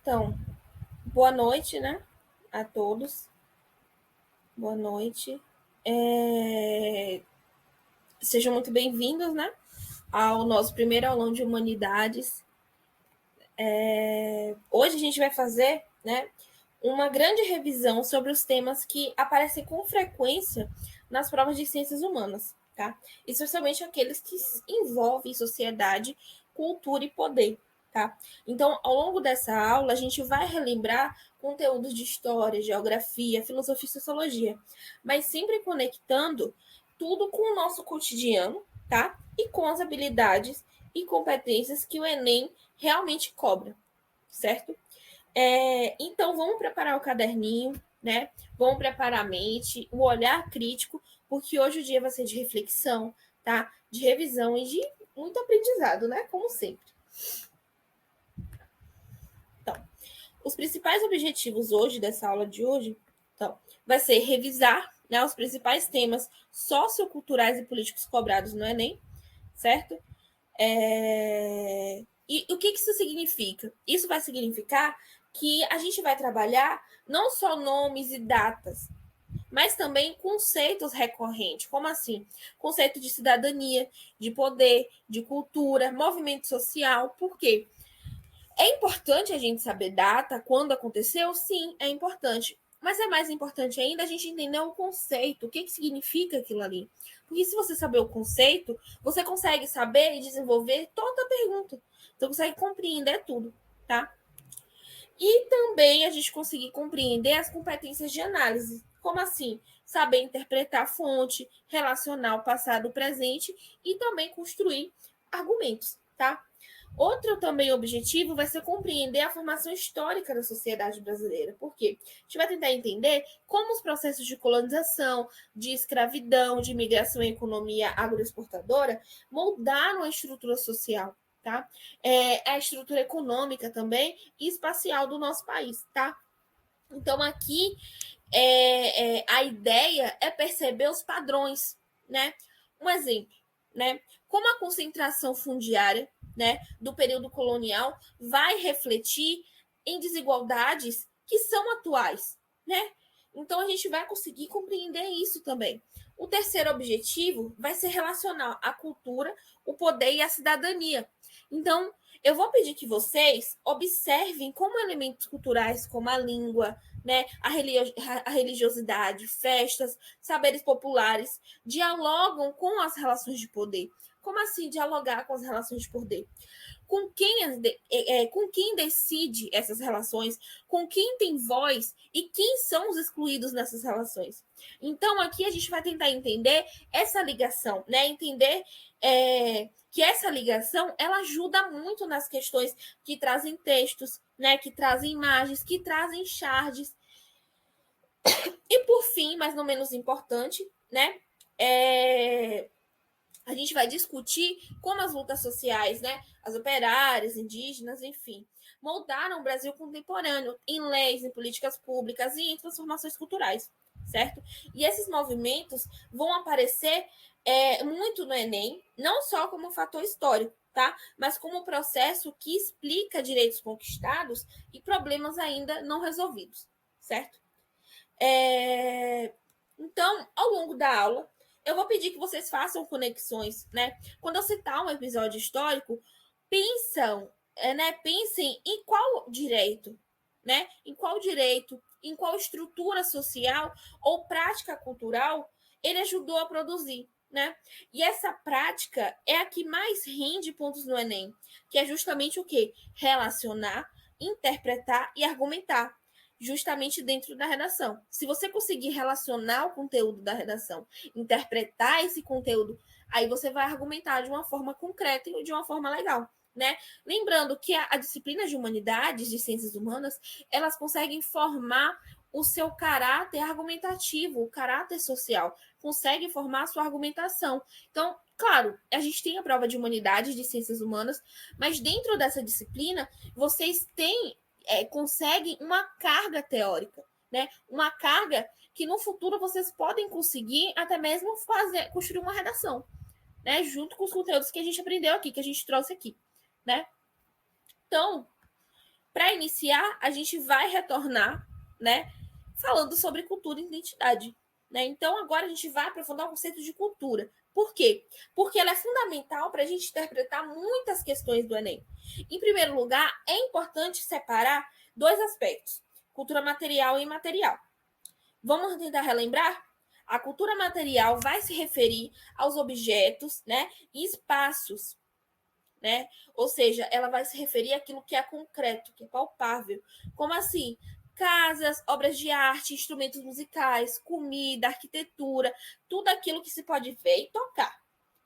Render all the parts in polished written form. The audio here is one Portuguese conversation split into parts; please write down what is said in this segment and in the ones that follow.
Então, boa noite, né, a todos. Boa noite. Sejam muito bem-vindos, né, ao nosso primeiro aulão de humanidades. Hoje a gente vai fazer, né, uma grande revisão sobre os temas que aparecem com frequência nas provas de ciências humanas, tá? Especialmente aqueles que envolvem sociedade, cultura e poder, tá? Então, ao longo dessa aula, a gente vai relembrar conteúdos de história, geografia, filosofia e sociologia, mas sempre conectando tudo com o nosso cotidiano, tá? E com as habilidades e competências que o Enem realmente cobra, certo? Então, vamos preparar o caderninho, né? Vamos preparar a mente, o olhar crítico, porque hoje o dia vai ser de reflexão, tá? De revisão e de muito aprendizado, né? Como sempre. Então, os principais objetivos hoje dessa aula de hoje, então, vai ser revisar, né, os principais temas socioculturais e políticos cobrados no Enem, certo? E o que isso significa? Isso vai significar que a gente vai trabalhar não só nomes e datas, mas também conceitos recorrentes. Como assim? Conceito de cidadania, de poder, de cultura, movimento social. Por quê? É importante a gente saber data, quando aconteceu? Sim, é importante. Mas é mais importante ainda a gente entender o conceito, o que significa aquilo ali. Porque se você saber o conceito, você consegue saber e desenvolver toda a pergunta. Você consegue compreender tudo, tá? E também a gente conseguir compreender as competências de análise. Como assim? Saber interpretar a fonte, relacionar o passado e o presente e também construir argumentos, tá? Outro também objetivo vai ser compreender a formação histórica da sociedade brasileira. Por quê? A gente vai tentar entender como os processos de colonização, de escravidão, de migração e economia agroexportadora moldaram a estrutura social, tá? A estrutura econômica também e espacial do nosso país, tá? Então, aqui, a ideia é perceber os padrões, né? Um exemplo, né? Como a concentração fundiária, né, do período colonial vai refletir em desigualdades que são atuais, né? Então, a gente vai conseguir compreender isso também. O terceiro objetivo vai ser relacionar a cultura, o poder e a cidadania. Então, eu vou pedir que vocês observem como elementos culturais, como a língua, né, a religiosidade, festas, saberes populares, dialogam com as relações de poder. Como assim dialogar com as relações de poder? Com quem decide essas relações, com quem tem voz e quem são os excluídos nessas relações. Então, aqui a gente vai tentar entender essa ligação, né? Entender que essa ligação ela ajuda muito nas questões que trazem textos, né? Que trazem imagens, que trazem charges. E por fim, mas não menos importante, né? A gente vai discutir como as lutas sociais, né, as operárias, indígenas, enfim, moldaram o Brasil contemporâneo em leis, em políticas públicas e em transformações culturais, certo? E esses movimentos vão aparecer muito no Enem, não só como fator histórico, tá? Mas como processo que explica direitos conquistados e problemas ainda não resolvidos, certo? Então, ao longo da aula, eu vou pedir que vocês façam conexões, né? Quando eu citar um episódio histórico, pensem em qual direito, né? Em qual direito, em qual estrutura social ou prática cultural ele ajudou a produzir, né? E essa prática é a que mais rende pontos no Enem, que é justamente o quê? Relacionar, interpretar e argumentar justamente dentro da redação. Se você conseguir relacionar o conteúdo da redação, interpretar esse conteúdo, aí você vai argumentar de uma forma concreta e de uma forma legal. Né? Lembrando que a disciplina de humanidades, de ciências humanas, elas conseguem formar o seu caráter argumentativo, o caráter social, consegue formar a sua argumentação. Então, claro, a gente tem a prova de humanidades, de ciências humanas, mas dentro dessa disciplina, vocês têm conseguem uma carga teórica, né? Uma carga que no futuro vocês podem conseguir até mesmo construir uma redação, né? Junto com os conteúdos que a gente aprendeu aqui, que a gente trouxe aqui, né? Então, Para iniciar, a gente vai retornar, né, falando sobre cultura e identidade. Né? Então, agora a gente vai aprofundar o conceito de cultura. Por quê? Porque ela é fundamental para a gente interpretar muitas questões do Enem. Em primeiro lugar, é importante separar dois aspectos: cultura material e imaterial. Vamos tentar relembrar? A cultura material vai se referir aos objetos, né, e espaços, né? Ou seja, ela vai se referir àquilo que é concreto, que é palpável. Como assim? Casas, obras de arte, instrumentos musicais, comida, arquitetura, tudo aquilo que se pode ver e tocar,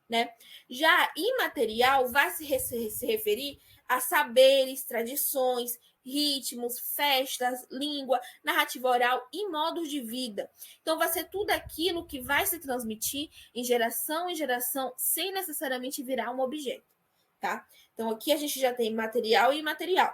né? Já imaterial vai se referir a saberes, tradições, ritmos, festas, língua, narrativa oral e modos de vida. Então, vai ser tudo aquilo que vai se transmitir em geração, sem necessariamente virar um objeto, tá? Então, aqui a gente já tem material e imaterial.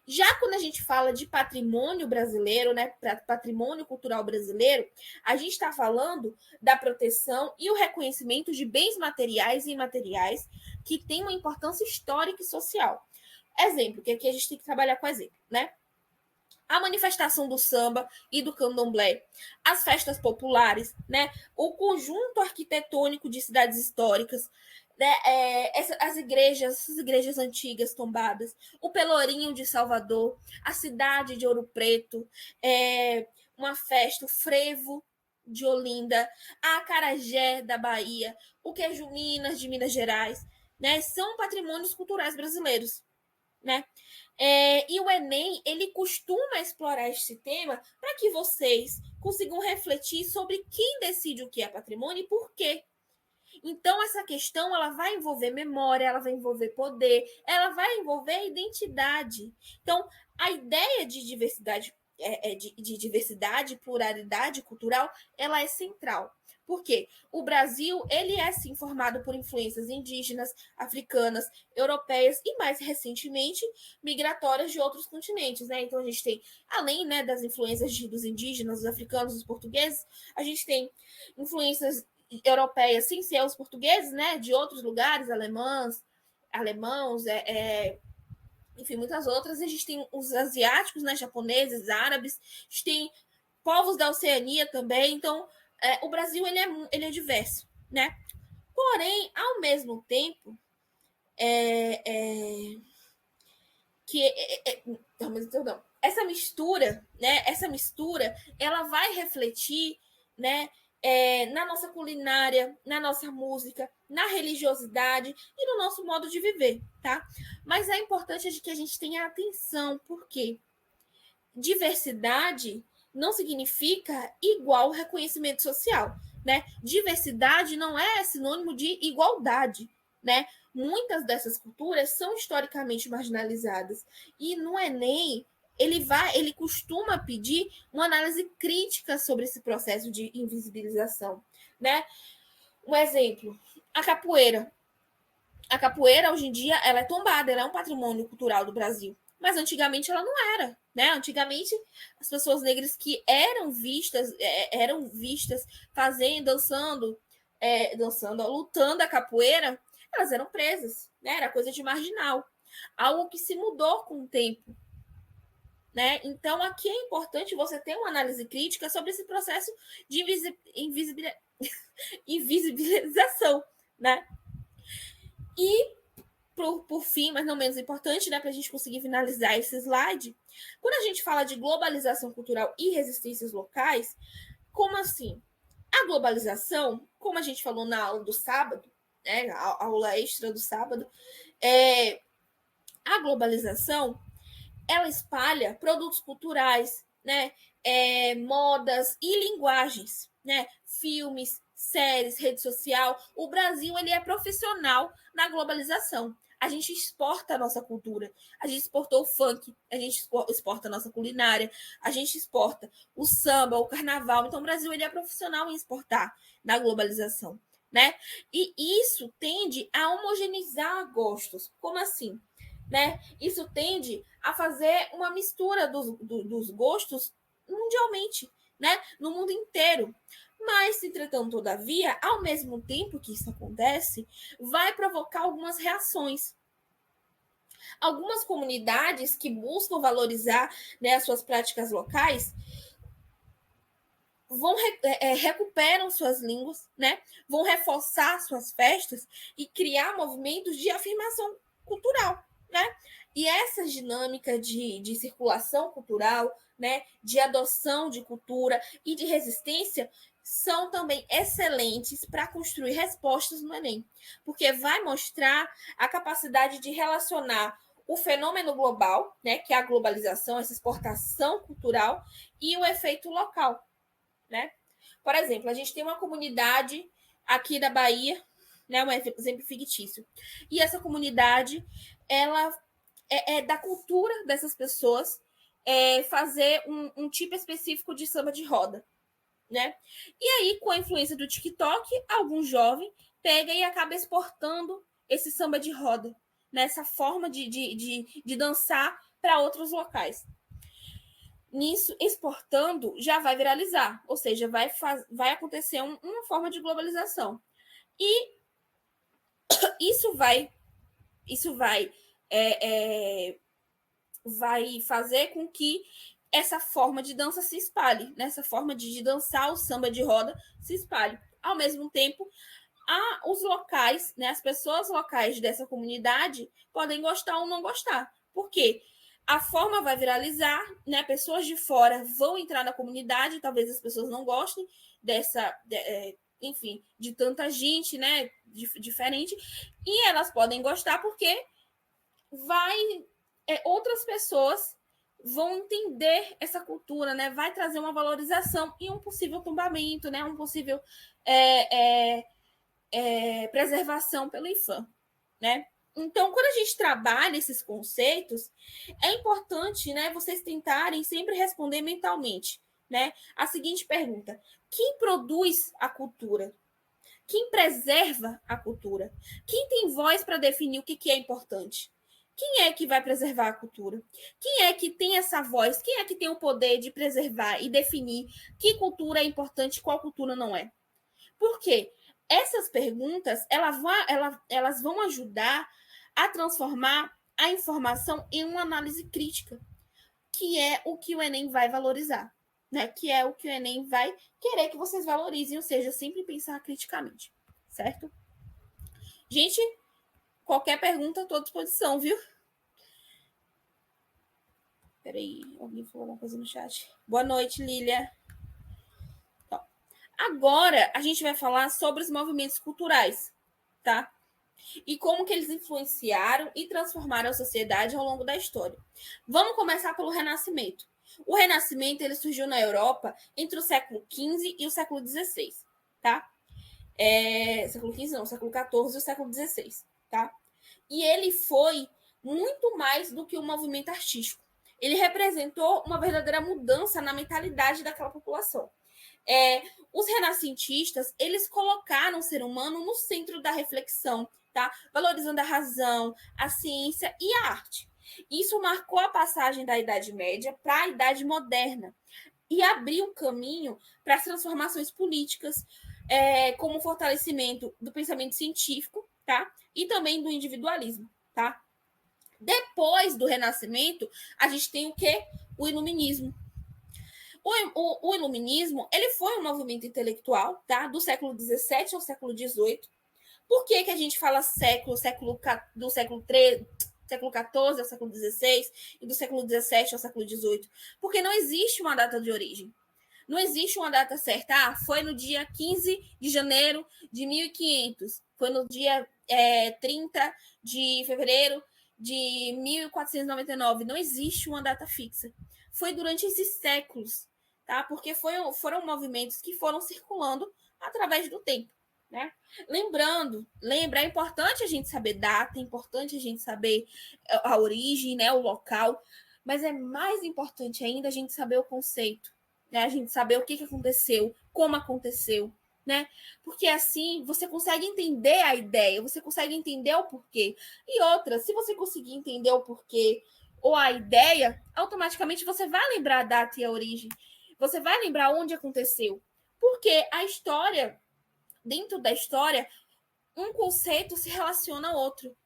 Já quando a gente fala de patrimônio brasileiro, né, patrimônio cultural brasileiro, a gente está falando da proteção e o reconhecimento de bens materiais e imateriais que têm uma importância histórica e social. Exemplo, que aqui a gente tem que trabalhar com exemplo, né? A manifestação do samba e do candomblé, as festas populares, né? O conjunto arquitetônico de cidades históricas, né? Essas igrejas antigas tombadas, o Pelourinho de Salvador, a cidade de Ouro Preto, uma festa, o frevo de Olinda, a acarajé da Bahia, o queijo Minas de Minas Gerais, né? São patrimônios culturais brasileiros, né? E o Enem, ele costuma explorar este tema para que vocês consigam refletir sobre quem decide o que é patrimônio e por quê. Então, essa questão ela vai envolver memória, ela vai envolver poder, ela vai envolver identidade. Então, a ideia de diversidade, de diversidade, pluralidade cultural, ela é central. Por quê? O Brasil ele é sim formado por influências indígenas, africanas, europeias e mais recentemente migratórias de outros continentes, né? Então a gente tem, além, né, das influências dos indígenas, dos africanos, dos portugueses, a gente tem influências europeias, sem ser os portugueses, né, de outros lugares, alemãos, enfim, muitas outras. A gente tem os asiáticos, né, japoneses, árabes, a gente tem povos da Oceania também. Então, o Brasil ele é diverso, né? Porém, ao mesmo tempo, que não, essa mistura, ela vai refletir, né, na nossa culinária, na nossa música, na religiosidade e no nosso modo de viver, tá? Mas é importante que a gente tenha atenção, porque diversidade não significa igual reconhecimento social, né? Diversidade não é sinônimo de igualdade, né? Muitas dessas culturas são historicamente marginalizadas e no Enem ele costuma pedir uma análise crítica sobre esse processo de invisibilização, né? Um exemplo, a capoeira. A capoeira, hoje em dia, ela é tombada, ela é um patrimônio cultural do Brasil. Mas antigamente ela não era, né? Antigamente, as pessoas negras que eram vistas fazendo, dançando, lutando a capoeira, elas eram presas, né? Era coisa de marginal. Algo que se mudou com o tempo, né? Então, aqui é importante você ter uma análise crítica sobre esse processo de invisibilização, né? E por fim, mas não menos importante, né, para a gente conseguir finalizar esse slide, quando a gente fala de globalização cultural e resistências locais, como assim? A globalização, como a gente falou na aula do sábado, né, a aula extra do sábado, a globalização ela espalha produtos culturais, né, modas e linguagens, né, filmes, séries, rede social. O Brasil ele é profissional na globalização. A gente exporta a nossa cultura. A gente exportou o funk, a gente exporta a nossa culinária, a gente exporta o samba, o carnaval. Então, o Brasil ele é profissional em exportar na globalização, né? E isso tende a homogeneizar gostos. Como assim? Né? Isso tende a fazer uma mistura dos gostos mundialmente, né? No mundo inteiro. Mas, entretanto, todavia, ao mesmo tempo que isso acontece, vai provocar algumas reações. Algumas comunidades que buscam valorizar, né, as suas práticas locais recuperam suas línguas, né? Vão reforçar suas festas e criar movimentos de afirmação cultural, né? E essa dinâmica de circulação cultural, né, de adoção de cultura e de resistência são também excelentes para construir respostas no Enem, porque vai mostrar a capacidade de relacionar o fenômeno global, né, que é a globalização, essa exportação cultural, e o efeito local, né? Por exemplo, a gente tem uma comunidade aqui da Bahia, né, um exemplo fictício. E essa comunidade, ela é da cultura dessas pessoas fazer um tipo específico de samba de roda, né? E aí, com a influência do TikTok, algum jovem pega e acaba exportando esse samba de roda, nessa forma de dançar para outros locais. Nisso, exportando, já vai viralizar, ou seja, vai acontecer uma forma de globalização. E isso vai fazer com que essa forma de dança se espalhe, né? Essa forma de dançar o samba de roda se espalhe. Ao mesmo tempo, os locais, né, as pessoas locais dessa comunidade podem gostar ou não gostar. Por quê? A forma vai viralizar, né? Pessoas de fora vão entrar na comunidade, talvez as pessoas não gostem enfim, de tanta gente, né? Diferente, e elas podem gostar porque outras pessoas vão entender essa cultura, né? Vai trazer uma valorização e um possível tombamento, né? Um possível preservação pelo IFAM, né? Então, quando a gente trabalha esses conceitos, é importante, né, vocês tentarem sempre responder mentalmente, né, a seguinte pergunta: quem produz a cultura? Quem preserva a cultura? Quem tem voz para definir o que é importante? Quem é que vai preservar a cultura? Quem é que tem essa voz? Quem é que tem o poder de preservar e definir que cultura é importante e qual cultura não é? Por quê? Essas perguntas elas vão ajudar a transformar a informação em uma análise crítica, que é o que o Enem vai valorizar, né? Que é o que o Enem vai querer que vocês valorizem, ou seja, sempre pensar criticamente, certo? Gente, qualquer pergunta, estou à disposição, viu? Peraí, alguém falou alguma coisa no chat? Boa noite, Lília. Então, agora a gente vai falar sobre os movimentos culturais, tá? E como que eles influenciaram e transformaram a sociedade ao longo da história. Vamos começar pelo Renascimento. O Renascimento ele surgiu na Europa entre o século XV e o século XVI, tá? Século XV não, século XIV e o século XVI, tá? E ele foi muito mais do que um movimento artístico. Ele representou uma verdadeira mudança na mentalidade daquela população. Os renascentistas, eles colocaram o ser humano no centro da reflexão, tá? Valorizando a razão, a ciência e a arte. Isso marcou a passagem da Idade Média para a Idade Moderna e abriu caminho para as transformações políticas, como o fortalecimento do pensamento científico, tá? E também do individualismo, tá? Depois do Renascimento, a gente tem o quê? O Iluminismo. O Iluminismo ele foi um movimento intelectual, tá? Do século XVII ao século XVIII. Por que, que a gente fala do século XIII, século XIV ao século XVI e do século XVII ao século XVIII? Porque não existe uma data de origem. Não existe uma data certa. Foi no dia 15 de janeiro de 1500. Foi no dia 30 de fevereiro de 1499. Não existe uma data fixa. Foi durante esses séculos, tá? Porque foram movimentos que foram circulando através do tempo, né? É importante a gente saber data, é importante a gente saber a origem, né, o local, mas é mais importante ainda a gente saber o conceito, né? A gente saber o que aconteceu, como aconteceu, né? Porque assim você consegue entender a ideia, você consegue entender o porquê. E outra, se você conseguir entender o porquê ou a ideia, automaticamente você vai lembrar a data e a origem. Você vai lembrar onde aconteceu. Porque a história, dentro da história, um conceito se relaciona a outro.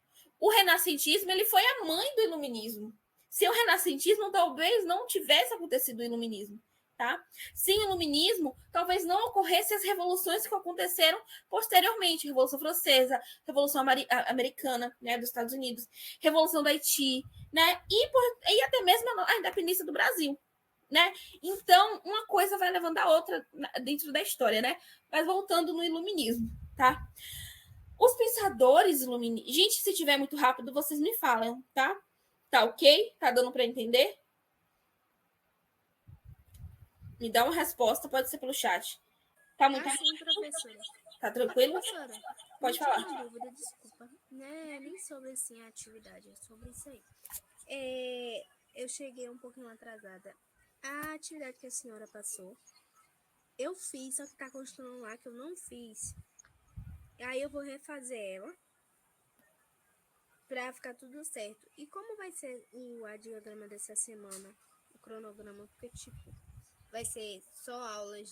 o renascentismo ele foi a mãe do iluminismo. Sem o renascentismo, talvez não tivesse acontecido o iluminismo. Tá? Sem o iluminismo, talvez não ocorressem as revoluções que aconteceram posteriormente. Revolução Francesa, Revolução Americana, né, dos Estados Unidos, Revolução do Haiti, né, e até mesmo a independência do Brasil. Né? Então, uma coisa vai levando a outra dentro da história, né? Mas voltando no iluminismo, tá? Os pensadores iluministas... Gente, se tiver muito rápido, vocês me falam, tá? Tá ok? Tá dando para entender? Me dá uma resposta, pode ser pelo chat. Tá muito sim, professora. Tá tranquilo? Professora, pode falar. Uma dúvida, desculpa. Não é nem sobre assim, a atividade, é sobre isso aí. Eu cheguei um pouquinho atrasada. A atividade que a senhora passou, eu fiz, só que tá constando lá que eu não fiz. Aí eu vou refazer ela pra ficar tudo certo. E como vai ser o diagrama dessa semana? O cronograma, porque tipo, vai ser só aulas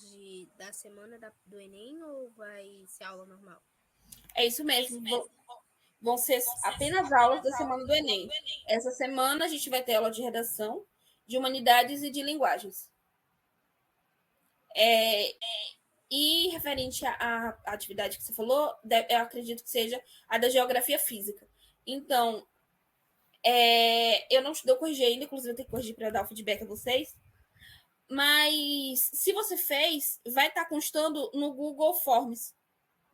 da semana do Enem ou vai ser aula normal? É isso mesmo. Vão ser apenas aulas da semana do Enem. Essa semana a gente vai ter aula de redação, de humanidades e de linguagens. E referente à atividade que você falou, eu acredito que seja a da geografia física. Então, eu não corrigi ainda, inclusive eu tenho que corrigir para dar o feedback a vocês. Mas se você fez, vai estar constando no Google Forms.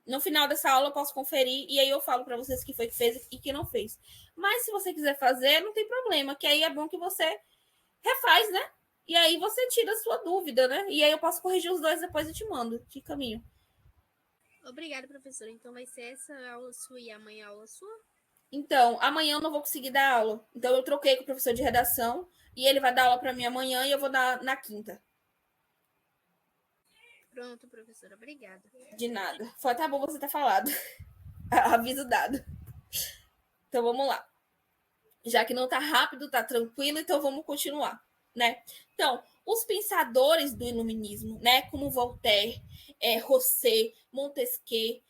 No final dessa aula eu posso conferir e aí eu falo para vocês que foi que fez e que não fez. Mas se você quiser fazer, não tem problema, que aí é bom que você refaz, né? E aí você tira a sua dúvida, né? E aí eu posso corrigir os dois depois e te mando de caminho. Obrigada, professora. Então vai ser essa aula sua e amanhã a aula sua? Então, amanhã eu não vou conseguir dar aula. Então eu troquei com o professor de redação e ele vai dar aula para mim amanhã e eu vou dar na quinta. Pronto, professora. Obrigada. De nada. Foi até bom você ter falado. Aviso dado. Então vamos lá. Já que não tá rápido, tá tranquilo, então vamos continuar, né? Então, os pensadores do iluminismo, né, como Voltaire, Rousseau, Montesquieu,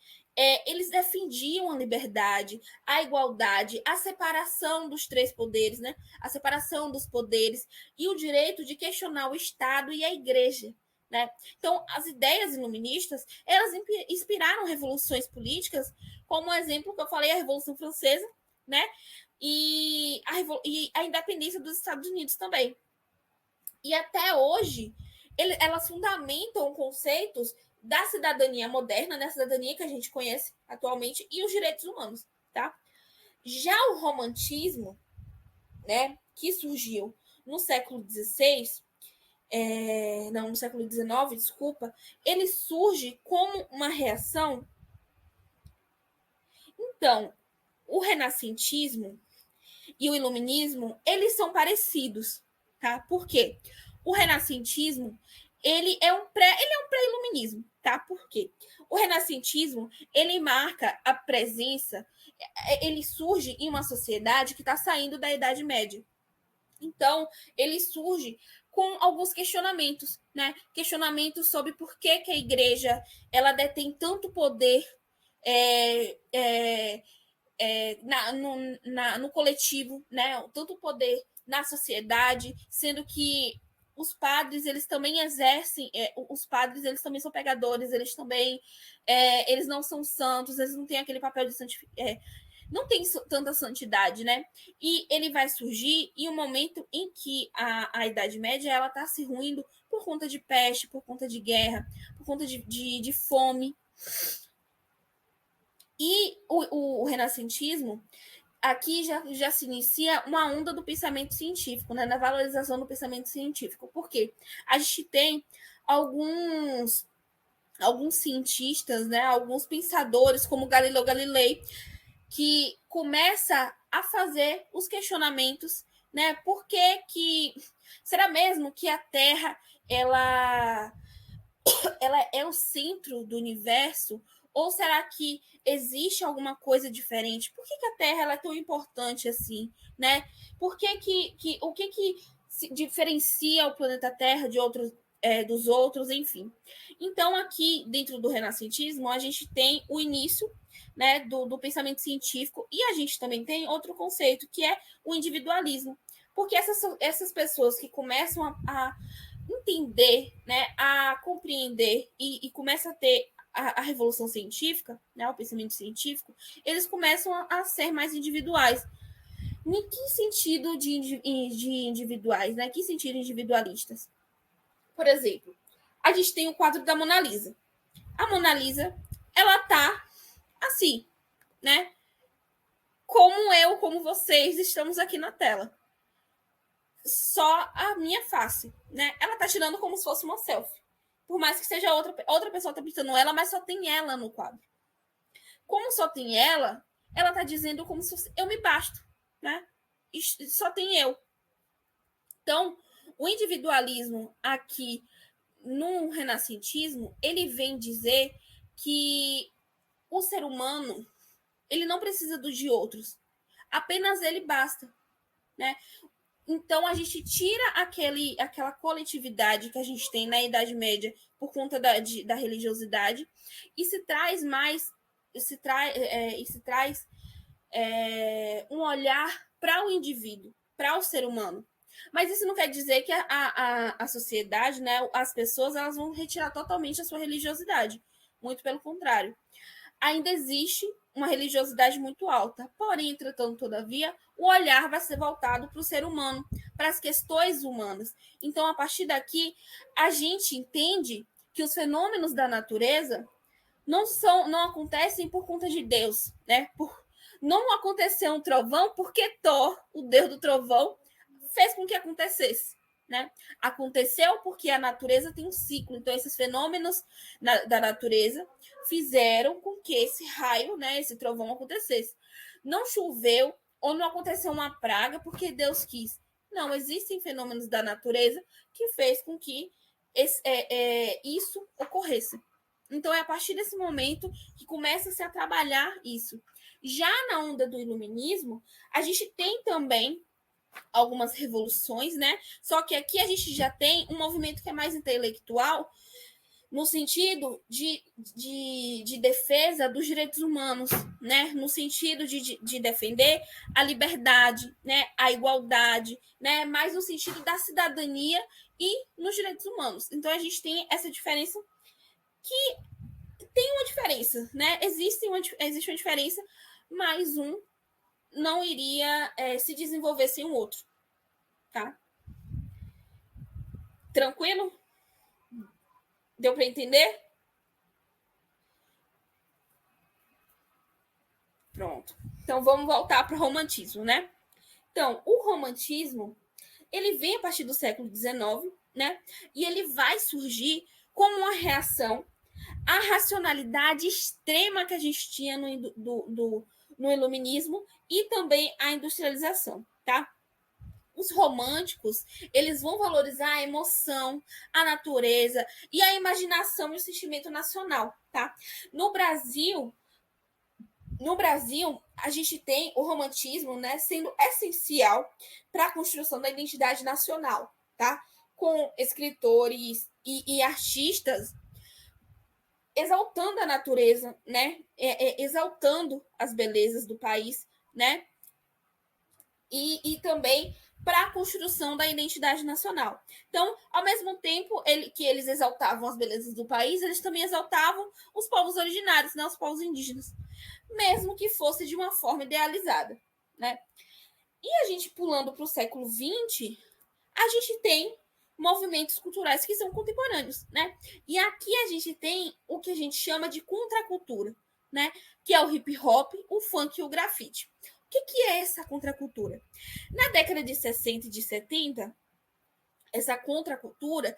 eles defendiam a liberdade, a igualdade, a separação dos três poderes, né? A separação dos poderes e o direito de questionar o Estado e a Igreja. Né? Então, as ideias iluministas, elas inspiraram revoluções políticas, como o exemplo que eu falei, a Revolução Francesa, né? E a independência dos Estados Unidos também. E até hoje, elas fundamentam conceitos da cidadania moderna, né? Cidadania que a gente conhece atualmente, e os direitos humanos, tá? Já o romantismo, né, que surgiu no século XVI, no século XIX, desculpa, ele surge como uma reação. Então, o renascentismo e o iluminismo, eles são parecidos, tá? Por quê? O renascentismo, ele é um pré-iluminismo, tá? Por quê? O renascentismo, ele marca a presença, ele surge em uma sociedade que está saindo da Idade Média. Então, ele surge com alguns questionamentos, né? Questionamentos sobre por que a igreja ela detém tanto poder no coletivo, né? Tanto poder na sociedade, sendo que os padres eles também exercem, os padres eles também são pecadores, eles também eles não são santos, eles não têm aquele papel de santificar, não tem tanta santidade, né? E ele vai surgir em um momento em que a Idade Média ela está se ruindo por conta de peste, por conta de guerra, por conta de fome. E o renascentismo, aqui já se inicia uma onda do pensamento científico, né? Na valorização do pensamento científico. Por quê? A gente tem alguns cientistas, né? Alguns pensadores, como Galileu Galilei, que começa a fazer os questionamentos, né? Por que será mesmo que a Terra ela é o centro do universo? Ou será que existe alguma coisa diferente? Por que a Terra ela é tão importante assim, né? Por que o que se diferencia o planeta Terra de outros dos outros, enfim. Então, aqui, dentro do renascentismo, a gente tem o início, né, do pensamento científico, e a gente também tem outro conceito, que é o individualismo. Porque essas pessoas que começam a entender, né, a compreender e começam a ter a revolução científica, né, o pensamento científico, eles começam a ser mais individuais. Em que sentido de individuais, né? Que sentido individualistas? Por exemplo, a gente tem o quadro da Mona Lisa. A Mona Lisa, ela tá assim, né? Como eu, como vocês, estamos aqui na tela. Só a minha face, né? Ela tá tirando como se fosse uma selfie. Por mais que seja outra pessoa tá pintando ela, mas só tem ela no quadro. Como só tem ela tá dizendo como se fosse, eu me basto, né? E só tem eu. Então, o individualismo aqui no renascentismo, ele vem dizer que o ser humano, ele não precisa do de outros. Apenas ele basta, né? Então a gente tira aquela coletividade que a gente tem na Idade Média por conta da religiosidade e se traz mais, se traz um olhar para o indivíduo, para o ser humano. Mas isso não quer dizer que a sociedade, né, as pessoas, elas vão retirar totalmente a sua religiosidade. Muito pelo contrário. Ainda existe uma religiosidade muito alta. Porém, entretanto, todavia, o olhar vai ser voltado para o ser humano, para as questões humanas. Então, a partir daqui, a gente entende que os fenômenos da natureza não acontecem por conta de Deus, né? Não aconteceu um trovão porque Thor, o deus do trovão, fez com que acontecesse, né? Aconteceu porque a natureza tem um ciclo. Então, esses fenômenos da natureza fizeram com que esse raio, né, esse trovão acontecesse. Não choveu ou não aconteceu uma praga porque Deus quis. Não, existem fenômenos da natureza que fez com que isso ocorresse. Então, é a partir desse momento que começa-se a trabalhar isso. Já na onda do iluminismo, a gente tem também algumas revoluções, né? Só que aqui a gente já tem um movimento que é mais intelectual, no sentido de defesa dos direitos humanos, né? No sentido de defender a liberdade, né? A igualdade, né? Mais no sentido da cidadania e nos direitos humanos. Então a gente tem essa diferença que tem uma diferença, né? Existe uma diferença, mas um não iria se desenvolver sem o outro, tá? Tranquilo? Deu para entender? Pronto. Então vamos voltar para o romantismo, né? Então, o romantismo, ele vem a partir do século XIX, né? E ele vai surgir como uma reação à racionalidade extrema que a gente tinha no iluminismo e também à industrialização, tá? Os românticos, eles vão valorizar a emoção, a natureza e a imaginação e o sentimento nacional, tá? No Brasil, a gente tem o romantismo, né, sendo essencial para a construção da identidade nacional, tá? Com escritores e artistas exaltando a natureza, né? Exaltando as belezas do país, né? E também para a construção da identidade nacional. Então, ao mesmo tempo que eles exaltavam as belezas do país, eles também exaltavam os povos originários, né, os povos indígenas, mesmo que fosse de uma forma idealizada, né? E a gente pulando para o século XX, a gente tem movimentos culturais que são contemporâneos, né? E aqui a gente tem o que a gente chama de contracultura, né? Que é o hip hop, o funk e o grafite. O que é essa contracultura? Na década de 60 e de 70, essa contracultura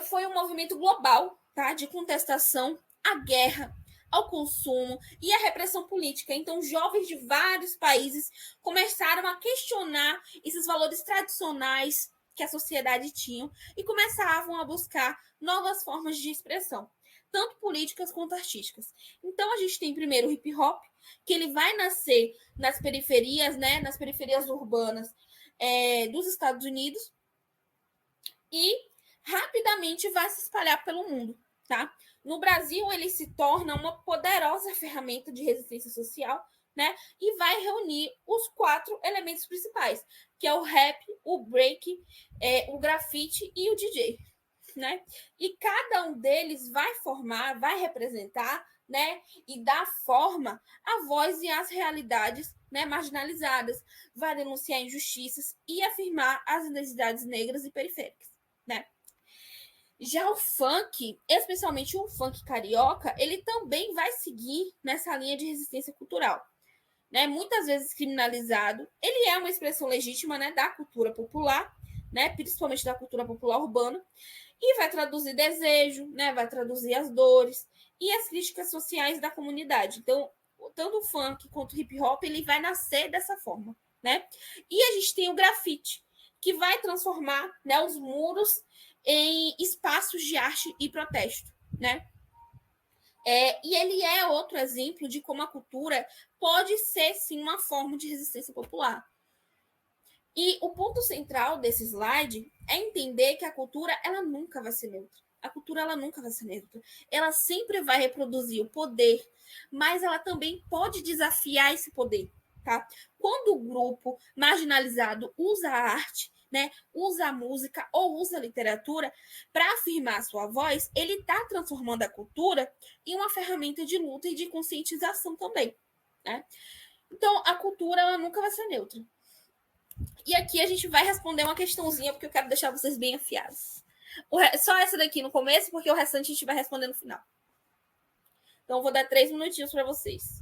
foi um movimento global, tá? De contestação à guerra, ao consumo e à repressão política. Então, jovens de vários países começaram a questionar esses valores tradicionais que a sociedade tinha e começavam a buscar novas formas de expressão, tanto políticas quanto artísticas. Então, a gente tem primeiro o hip hop, que ele vai nascer nas periferias, né, nas periferias urbanas dos Estados Unidos, e rapidamente vai se espalhar pelo mundo, tá? No Brasil, ele se torna uma poderosa ferramenta de resistência social, né? E vai reunir os 4 elementos principais, que é o rap, o break, o grafite e o DJ, né? E cada um deles vai formar, vai representar, né? E dar forma à voz e às realidades, né, marginalizadas, vai denunciar injustiças e afirmar as identidades negras e periféricas, né? Já o funk, especialmente o funk carioca, ele também vai seguir nessa linha de resistência cultural, né? Muitas vezes criminalizado, ele é uma expressão legítima, né, da cultura popular, né, principalmente da cultura popular urbana, e vai traduzir desejo, né, vai traduzir as dores e as críticas sociais da comunidade. Então, tanto o funk quanto o hip hop, ele vai nascer dessa forma, né? E a gente tem o grafite, que vai transformar, né, os muros em espaços de arte e protesto, né? E ele é outro exemplo de como a cultura pode ser, sim, uma forma de resistência popular. E o ponto central desse slide é entender que a cultura ela nunca vai ser neutra. A cultura ela nunca vai ser neutra. Ela sempre vai reproduzir o poder, mas ela também pode desafiar esse poder, tá? Quando o grupo marginalizado usa a arte, né, usa a música ou usa a literatura para afirmar a sua voz, ele está transformando a cultura em uma ferramenta de luta e de conscientização também, né? Então, a cultura ela nunca vai ser neutra. E aqui a gente vai responder uma questãozinha, porque eu quero deixar vocês bem afiados. Só essa daqui no começo, porque o restante a gente vai responder no final. Então, eu vou dar 3 minutinhos para vocês.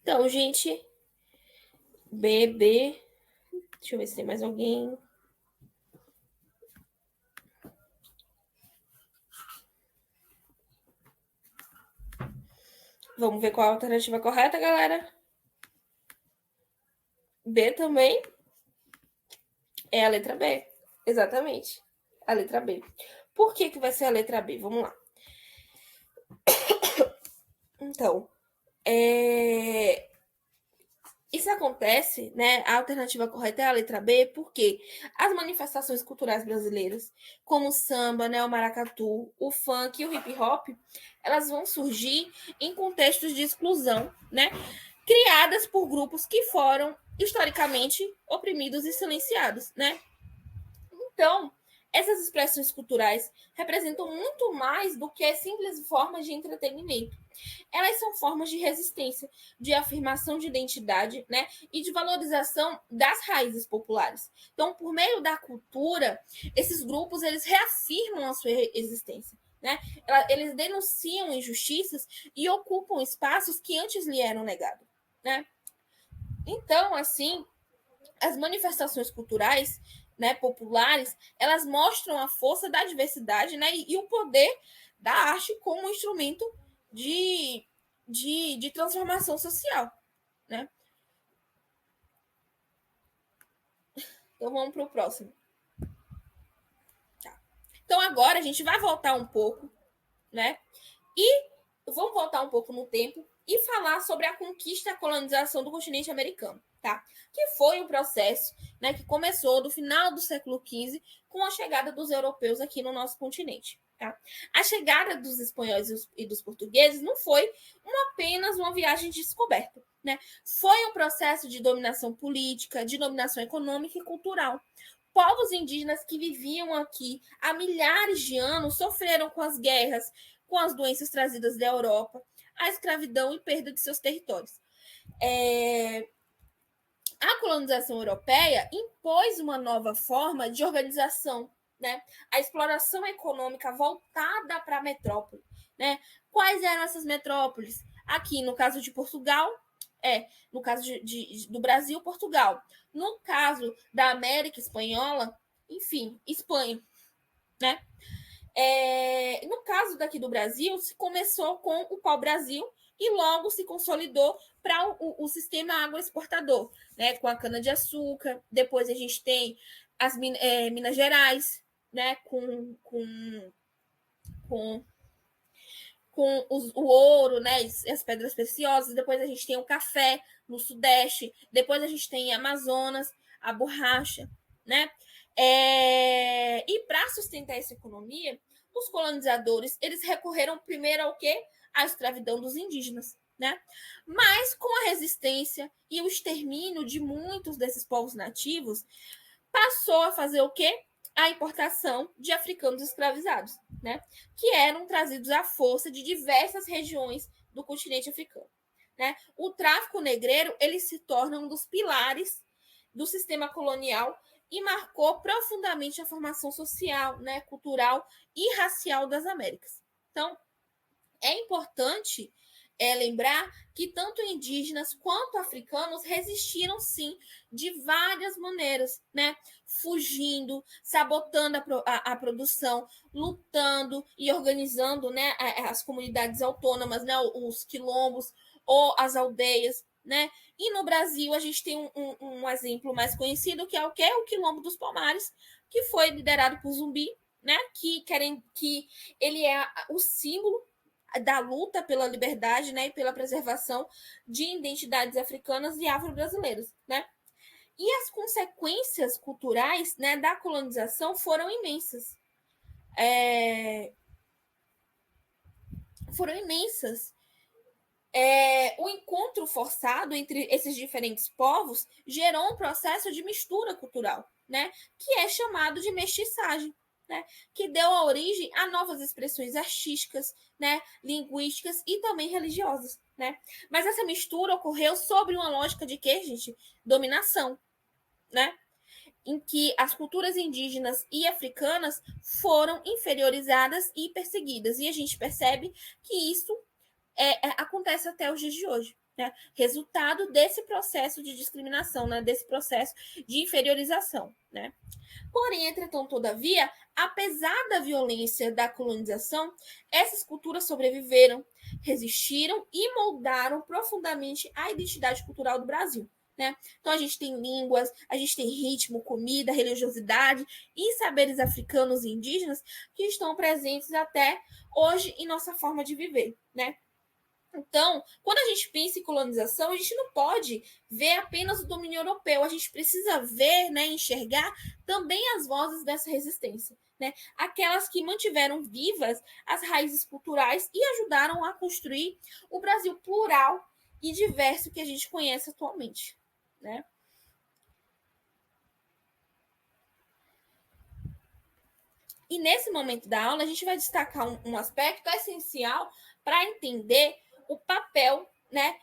Então, gente, BB. Deixa eu ver se tem mais alguém. Vamos ver qual a alternativa correta, galera. B também. É a letra B. Exatamente. A letra B. Por que vai ser a letra B? Vamos lá. Então, isso acontece, né? A alternativa correta é a letra B, porque as manifestações culturais brasileiras, como o samba, né, o maracatu, o funk e o hip hop, elas vão surgir em contextos de exclusão, né? Criadas por grupos que foram historicamente oprimidos e silenciados, né? Então, essas expressões culturais representam muito mais do que simples formas de entretenimento. Elas são formas de resistência, de afirmação de identidade, né, e de valorização das raízes populares. Então, por meio da cultura, esses grupos eles reafirmam a sua existência, né? Eles denunciam injustiças e ocupam espaços que antes lhe eram negados, né? Então, assim, as manifestações culturais, né, populares, elas mostram a força da diversidade, né, e o poder da arte como instrumento de transformação social, né? Então vamos para o próximo. Tá. Então agora a gente vai voltar um pouco, né? E vamos voltar um pouco no tempo e falar sobre a conquista e a colonização do continente americano, tá? Que foi um processo, né, que começou do final do século XV com a chegada dos europeus aqui no nosso continente. Tá? A chegada dos espanhóis e dos portugueses não foi apenas uma viagem de descoberta, né? Foi um processo de dominação política, de dominação econômica e cultural. Povos indígenas que viviam aqui há milhares de anos sofreram com as guerras, com as doenças trazidas da Europa, a escravidão e perda de seus territórios. A colonização europeia impôs uma nova forma de organização, né? A exploração econômica voltada para a metrópole, né? Quais eram essas metrópoles? Aqui, no caso de Portugal, no caso do Brasil, Portugal. No caso da América Espanhola, enfim, Espanha, né? No caso daqui do Brasil, se começou com o pau-brasil e logo se consolidou para o sistema agroexportador, né, com a cana-de-açúcar. Depois a gente tem as Minas Gerais, né, com o ouro, né, as pedras preciosas. Depois a gente tem o café no Sudeste. Depois a gente tem Amazonas, a borracha, né? E para sustentar essa economia, os colonizadores eles recorreram primeiro ao quê? A escravidão dos indígenas, né? Mas com a resistência e o extermínio de muitos desses povos nativos, passou a fazer o quê? A importação de africanos escravizados, né? Que eram trazidos à força de diversas regiões do continente africano, né? O tráfico negreiro ele se torna um dos pilares do sistema colonial e marcou profundamente a formação social, né, cultural e racial das Américas. Então, é importante lembrar que tanto indígenas quanto africanos resistiram, sim, de várias maneiras, né? Fugindo, sabotando a produção, lutando e organizando, né, as comunidades autônomas, né, os quilombos ou as aldeias, né? E no Brasil a gente tem um exemplo mais conhecido que é o que? O Quilombo dos Palmares, que foi liderado por Zumbi, né? Que ele é o símbolo da luta pela liberdade, né, e pela preservação de identidades africanas e afro-brasileiras, né? E as consequências culturais, né, da colonização foram imensas. Foram imensas. O encontro forçado entre esses diferentes povos gerou um processo de mistura cultural, né, que é chamado de mestiçagem, né, que deu a origem a novas expressões artísticas, né, linguísticas e também religiosas, né? Mas essa mistura ocorreu sobre uma lógica de quê, gente? Dominação, né? Em que as culturas indígenas e africanas foram inferiorizadas e perseguidas. E a gente percebe que isso acontece até os dias de hoje. Né? Resultado desse processo de discriminação, né? Desse processo de inferiorização. Né? Porém, entretanto, todavia, apesar da violência da colonização, essas culturas sobreviveram, resistiram e moldaram profundamente a identidade cultural do Brasil. Né? Então, a gente tem línguas, a gente tem ritmo, comida, religiosidade e saberes africanos e indígenas que estão presentes até hoje em nossa forma de viver. Né? Então, quando a gente pensa em colonização, a gente não pode ver apenas o domínio europeu, a gente precisa ver, né, enxergar também as vozes dessa resistência, né? Aquelas que mantiveram vivas as raízes culturais e ajudaram a construir o Brasil plural e diverso que a gente conhece atualmente, né? E nesse momento da aula, a gente vai destacar um aspecto essencial para entender o papel, né?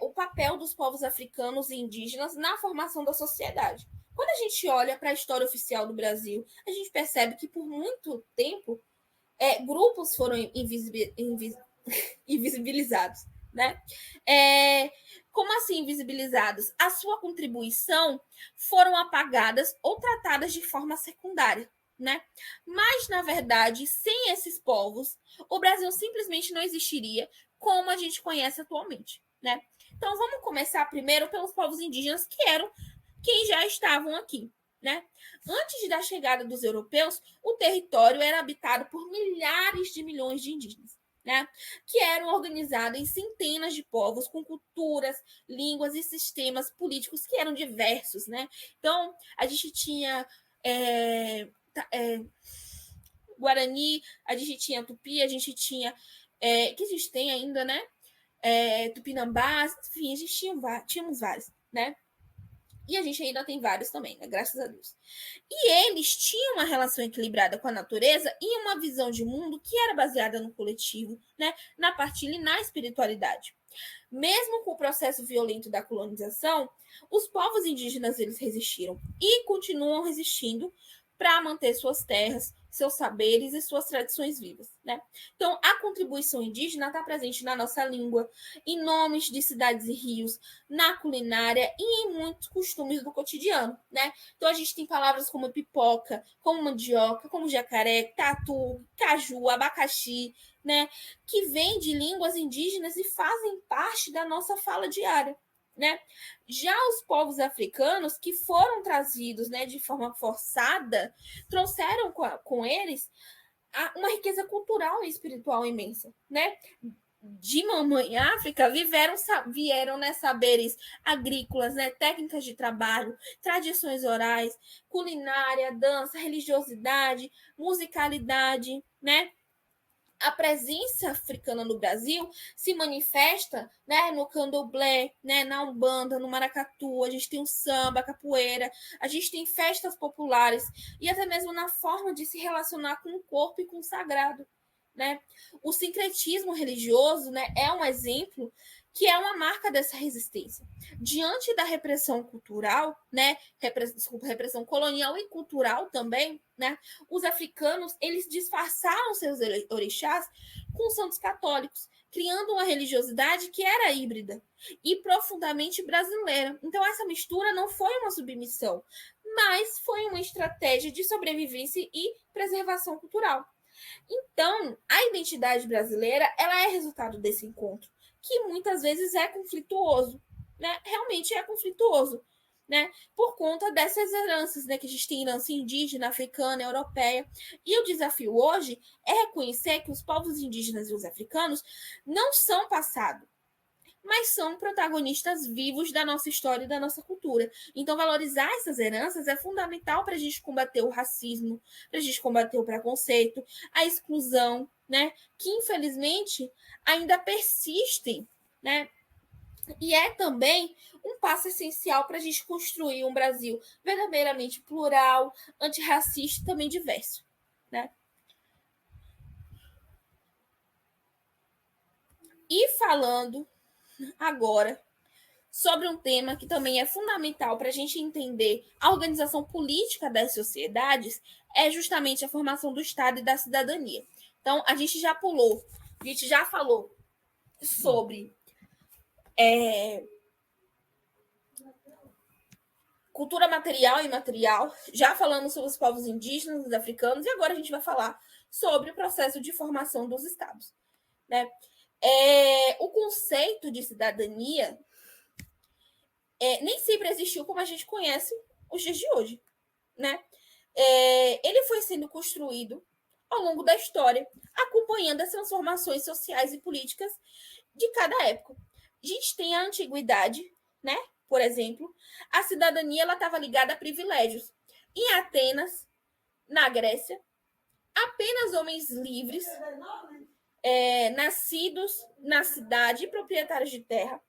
O papel dos povos africanos e indígenas na formação da sociedade. Quando a gente olha para a história oficial do Brasil, a gente percebe que por muito tempo grupos foram invisibilizados, né? Como assim invisibilizados? A sua contribuição foram apagadas ou tratadas de forma secundária, né? Mas, na verdade, sem esses povos, o Brasil simplesmente não existiria como a gente conhece atualmente, né? Então, vamos começar primeiro pelos povos indígenas, que eram quem já estavam aqui, né? Antes da chegada dos europeus, o território era habitado por milhares de milhões de indígenas, né? Que eram organizados em centenas de povos com culturas, línguas e sistemas políticos que eram diversos, né? Então, a gente tinha Guarani, a gente tinha Tupi, a gente tinha que a gente tem ainda, né? Tupinambás, enfim, a gente tínhamos vários, né? E a gente ainda tem vários também, né? Graças a Deus. E eles tinham uma relação equilibrada com a natureza e uma visão de mundo que era baseada no coletivo, né? Na partilha e na espiritualidade. Mesmo com o processo violento da colonização, os povos indígenas eles resistiram e continuam resistindo para manter suas terras, seus saberes e suas tradições vivas, né? Então, a contribuição indígena está presente na nossa língua, em nomes de cidades e rios, na culinária e em muitos costumes do cotidiano, né? Então, a gente tem palavras como pipoca, como mandioca, como jacaré, tatu, caju, abacaxi, né? Que vêm de línguas indígenas e fazem parte da nossa fala diária, né? Já os povos africanos que foram trazidos, né, de forma forçada, trouxeram com eles uma riqueza cultural e espiritual imensa, né? De mamãe África vieram né, saberes agrícolas, né, técnicas de trabalho, tradições orais, culinária, dança, religiosidade, musicalidade, né? A presença africana no Brasil se manifesta, né, no candomblé, né, na umbanda, no maracatu, a gente tem o samba, a capoeira, a gente tem festas populares e até mesmo na forma de se relacionar com o corpo e com o sagrado, né? O sincretismo religioso, né, é um exemplo que é uma marca dessa resistência. Diante da repressão cultural, né, repressão colonial e cultural também, né, os africanos, eles disfarçaram seus orixás com santos católicos, criando uma religiosidade que era híbrida e profundamente brasileira. Então, essa mistura não foi uma submissão, mas foi uma estratégia de sobrevivência e preservação cultural. Então, a identidade brasileira, ela é resultado desse encontro, que muitas vezes é conflituoso, né? Realmente é conflituoso, né? Por conta dessas heranças, né? Que a gente tem herança indígena, africana, europeia. E o desafio hoje é reconhecer que os povos indígenas e os africanos não são passado, mas são protagonistas vivos da nossa história e da nossa cultura. Então, valorizar essas heranças é fundamental para a gente combater o racismo, para a gente combater o preconceito, a exclusão, né? Que infelizmente ainda persistem, né? E é também um passo essencial para a gente construir um Brasil verdadeiramente plural, antirracista e também diverso, né? E falando agora sobre um tema que também é fundamental para a gente entender a organização política das sociedades, é justamente a formação do Estado e da cidadania. Então, a gente já falou sobre cultura material e imaterial, já falamos sobre os povos indígenas e africanos, e agora a gente vai falar sobre o processo de formação dos estados, né? O conceito de cidadania nem sempre existiu como a gente conhece os dias de hoje, né? Ele foi sendo construído ao longo da história, acompanhando as transformações sociais e políticas de cada época. A gente tem a antiguidade, né? Por exemplo, a cidadania ela estava ligada a privilégios. Em Atenas, na Grécia, apenas homens livres, nascidos na cidade e proprietários de terra,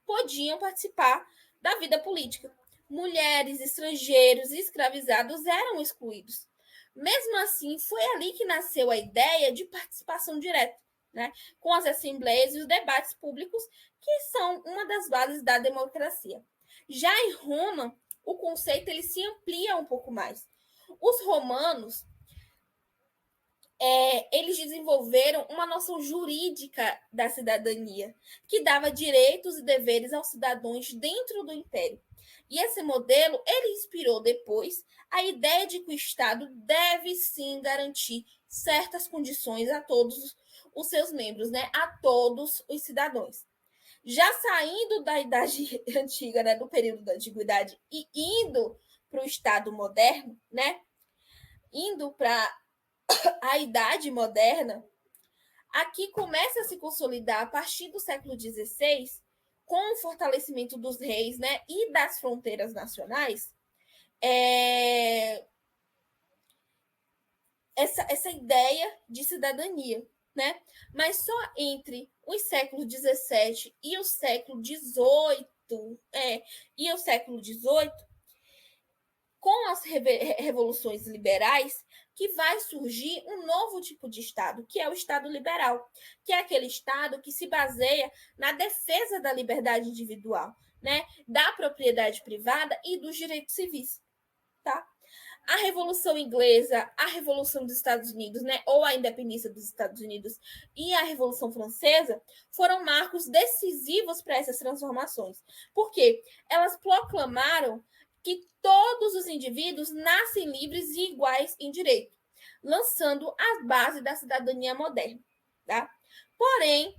podiam participar da vida política. mulheres, estrangeiros e escravizados eram excluídos. Mesmo assim, foi ali que nasceu a ideia de participação direta, né, com as assembleias e os debates públicos, que são uma das bases da democracia. Já em Roma, o conceito ele se amplia um pouco mais. Os romanos eles desenvolveram uma noção jurídica da cidadania, que dava direitos e deveres aos cidadãos dentro do império. E esse modelo, ele inspirou depois a ideia de que o Estado deve sim garantir certas condições a todos os seus membros, né? A todos os cidadãos. Já saindo da Idade Antiga, né? Do período da Antiguidade, e indo para o Estado moderno, né? Indo para a Idade Moderna, aqui começa a se consolidar a partir do século XVI, com o fortalecimento dos reis, né, e das fronteiras nacionais, essa ideia de cidadania, né? Mas só entre os séculos XVII e o século XVIII, com as revoluções liberais, que vai surgir um novo tipo de Estado, que é o Estado liberal, que é aquele Estado que se baseia na defesa da liberdade individual, né, da propriedade privada e dos direitos civis, tá? A Revolução Inglesa, a Revolução dos Estados Unidos, né, ou a independência dos Estados Unidos e a Revolução Francesa foram marcos decisivos para essas transformações. Por quê? Elas proclamaram que todos os indivíduos nascem livres e iguais em direito, lançando a base da cidadania moderna, tá? Porém,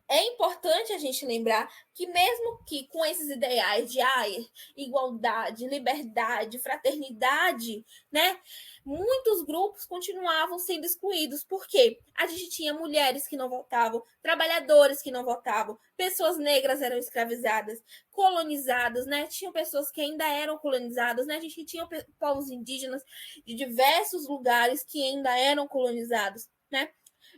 é importante a gente lembrar que mesmo que com esses ideais de igualdade, liberdade, fraternidade, né, muitos grupos continuavam sendo excluídos, porque a gente tinha mulheres que não votavam, trabalhadores que não votavam, pessoas negras eram escravizadas, colonizadas, né, tinham pessoas que ainda eram colonizadas, né, a gente tinha povos indígenas de diversos lugares que ainda eram colonizados, né.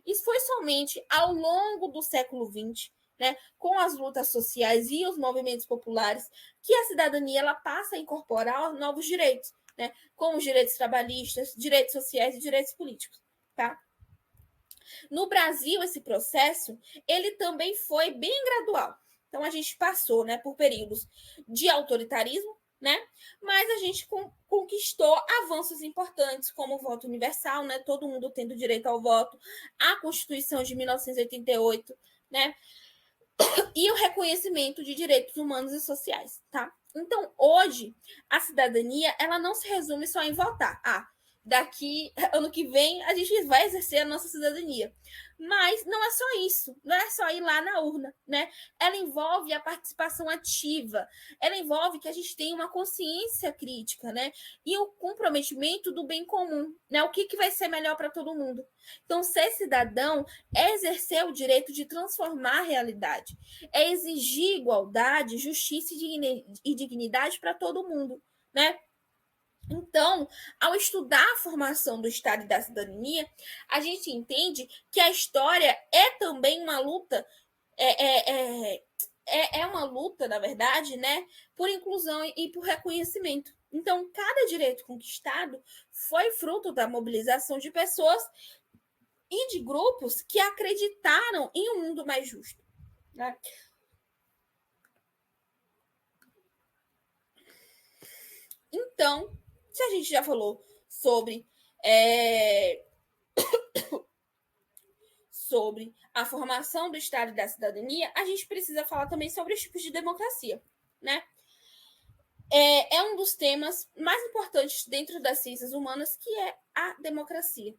Isso foi somente ao longo do século XX, né, com as lutas sociais e os movimentos populares, que a cidadania ela passa a incorporar novos direitos, né, como os direitos trabalhistas, direitos sociais e direitos políticos. Tá? No Brasil, esse processo ele também foi bem gradual. Então, a gente passou, né, por períodos de autoritarismo, né? Mas a gente conquistou avanços importantes, como o voto universal, né? Todo mundo tendo direito ao voto, a Constituição de 1988, né? E o reconhecimento de direitos humanos e sociais, tá? Então, hoje, a cidadania, ela não se resume só em votar. Daqui ano que vem a gente vai exercer a nossa cidadania. Mas não é só isso, não é só ir lá na urna, né? Ela envolve a participação ativa, ela envolve que a gente tenha uma consciência crítica, né? E o comprometimento do bem comum, né? O que vai ser melhor para todo mundo. Então, ser cidadão é exercer o direito de transformar a realidade, é exigir igualdade, justiça e dignidade para todo mundo, né? Então, ao estudar a formação do Estado e da cidadania, a gente entende que a história é também uma luta, é uma luta, na verdade, né, por inclusão e por reconhecimento. Então, cada direito conquistado foi fruto da mobilização de pessoas e de grupos que acreditaram em um mundo mais justo, né? Então, se a gente já falou sobre sobre a formação do Estado e da cidadania, a gente precisa falar também sobre os tipos de democracia, né? É um dos temas mais importantes dentro das ciências humanas, que é a democracia.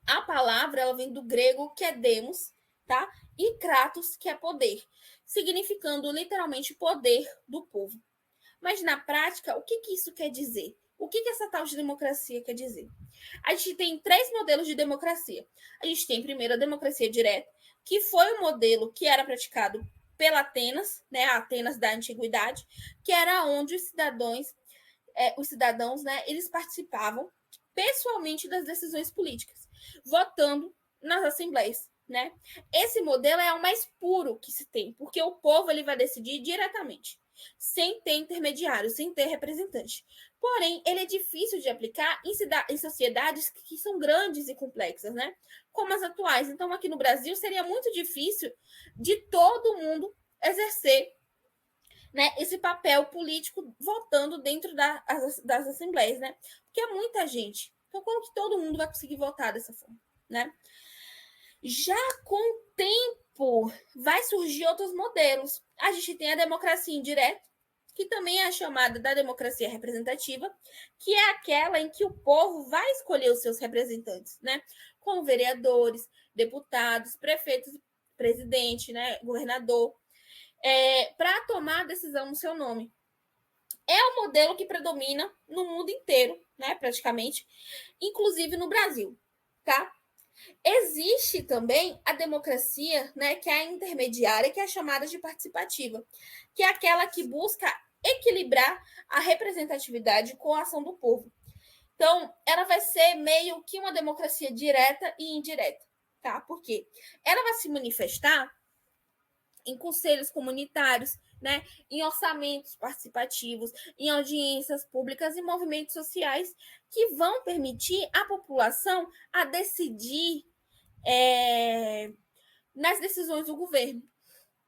A palavra ela vem do grego, que é demos, tá? E kratos, que é poder, significando literalmente poder do povo. Mas na prática, o que isso quer dizer? O que essa tal de democracia quer dizer? A gente tem 3 modelos de democracia. A gente tem primeiro a democracia direta, que foi o modelo que era praticado pela Atenas, né, a Atenas da antiguidade, que era onde os cidadãos, né, eles participavam pessoalmente das decisões políticas, votando nas assembleias, né? Esse modelo é o mais puro que se tem, porque o povo ele vai decidir diretamente. sem ter intermediário, sem ter representante. Porém, ele é difícil de aplicar em sociedades que são grandes e complexas, né? Como as atuais. Então, aqui no Brasil, seria muito difícil de todo mundo exercer, né, esse papel político votando dentro das assembleias, né? Porque é muita gente. Então, como que todo mundo vai conseguir votar dessa forma, né? Já com o tempo, vai surgir outros modelos. A gente tem a democracia indireta, que também é chamada da democracia representativa, que é aquela em que o povo vai escolher os seus representantes, né? Como vereadores, deputados, prefeitos, presidente, né? Governador, para tomar a decisão no seu nome. É o modelo que predomina no mundo inteiro, né? Praticamente, inclusive no Brasil, tá? Existe também a democracia, né, que é a intermediária, que é chamada de participativa, que é aquela que busca equilibrar a representatividade com a ação do povo. Então, ela vai ser meio que uma democracia direta e indireta, tá? Por quê? Ela vai se manifestar em conselhos comunitários, né, em orçamentos participativos, em audiências públicas e movimentos sociais que vão permitir à população a decidir nas decisões do governo,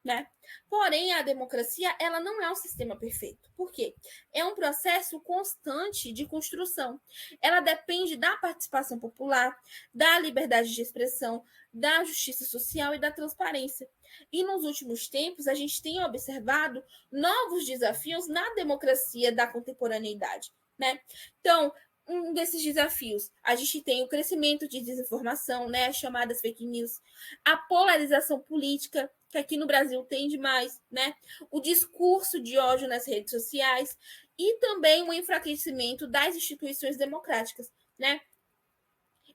né? Porém, a democracia ela não é um sistema perfeito. Por quê? É um processo constante de construção. Ela depende da participação popular, da liberdade de expressão, da justiça social e da transparência. E nos últimos tempos, a gente tem observado novos desafios na democracia da contemporaneidade, né? Então, um desses desafios, a gente tem o crescimento de desinformação, né, as chamadas fake news, a polarização política, que aqui no Brasil tem demais, né, o discurso de ódio nas redes sociais e também o enfraquecimento das instituições democráticas, né?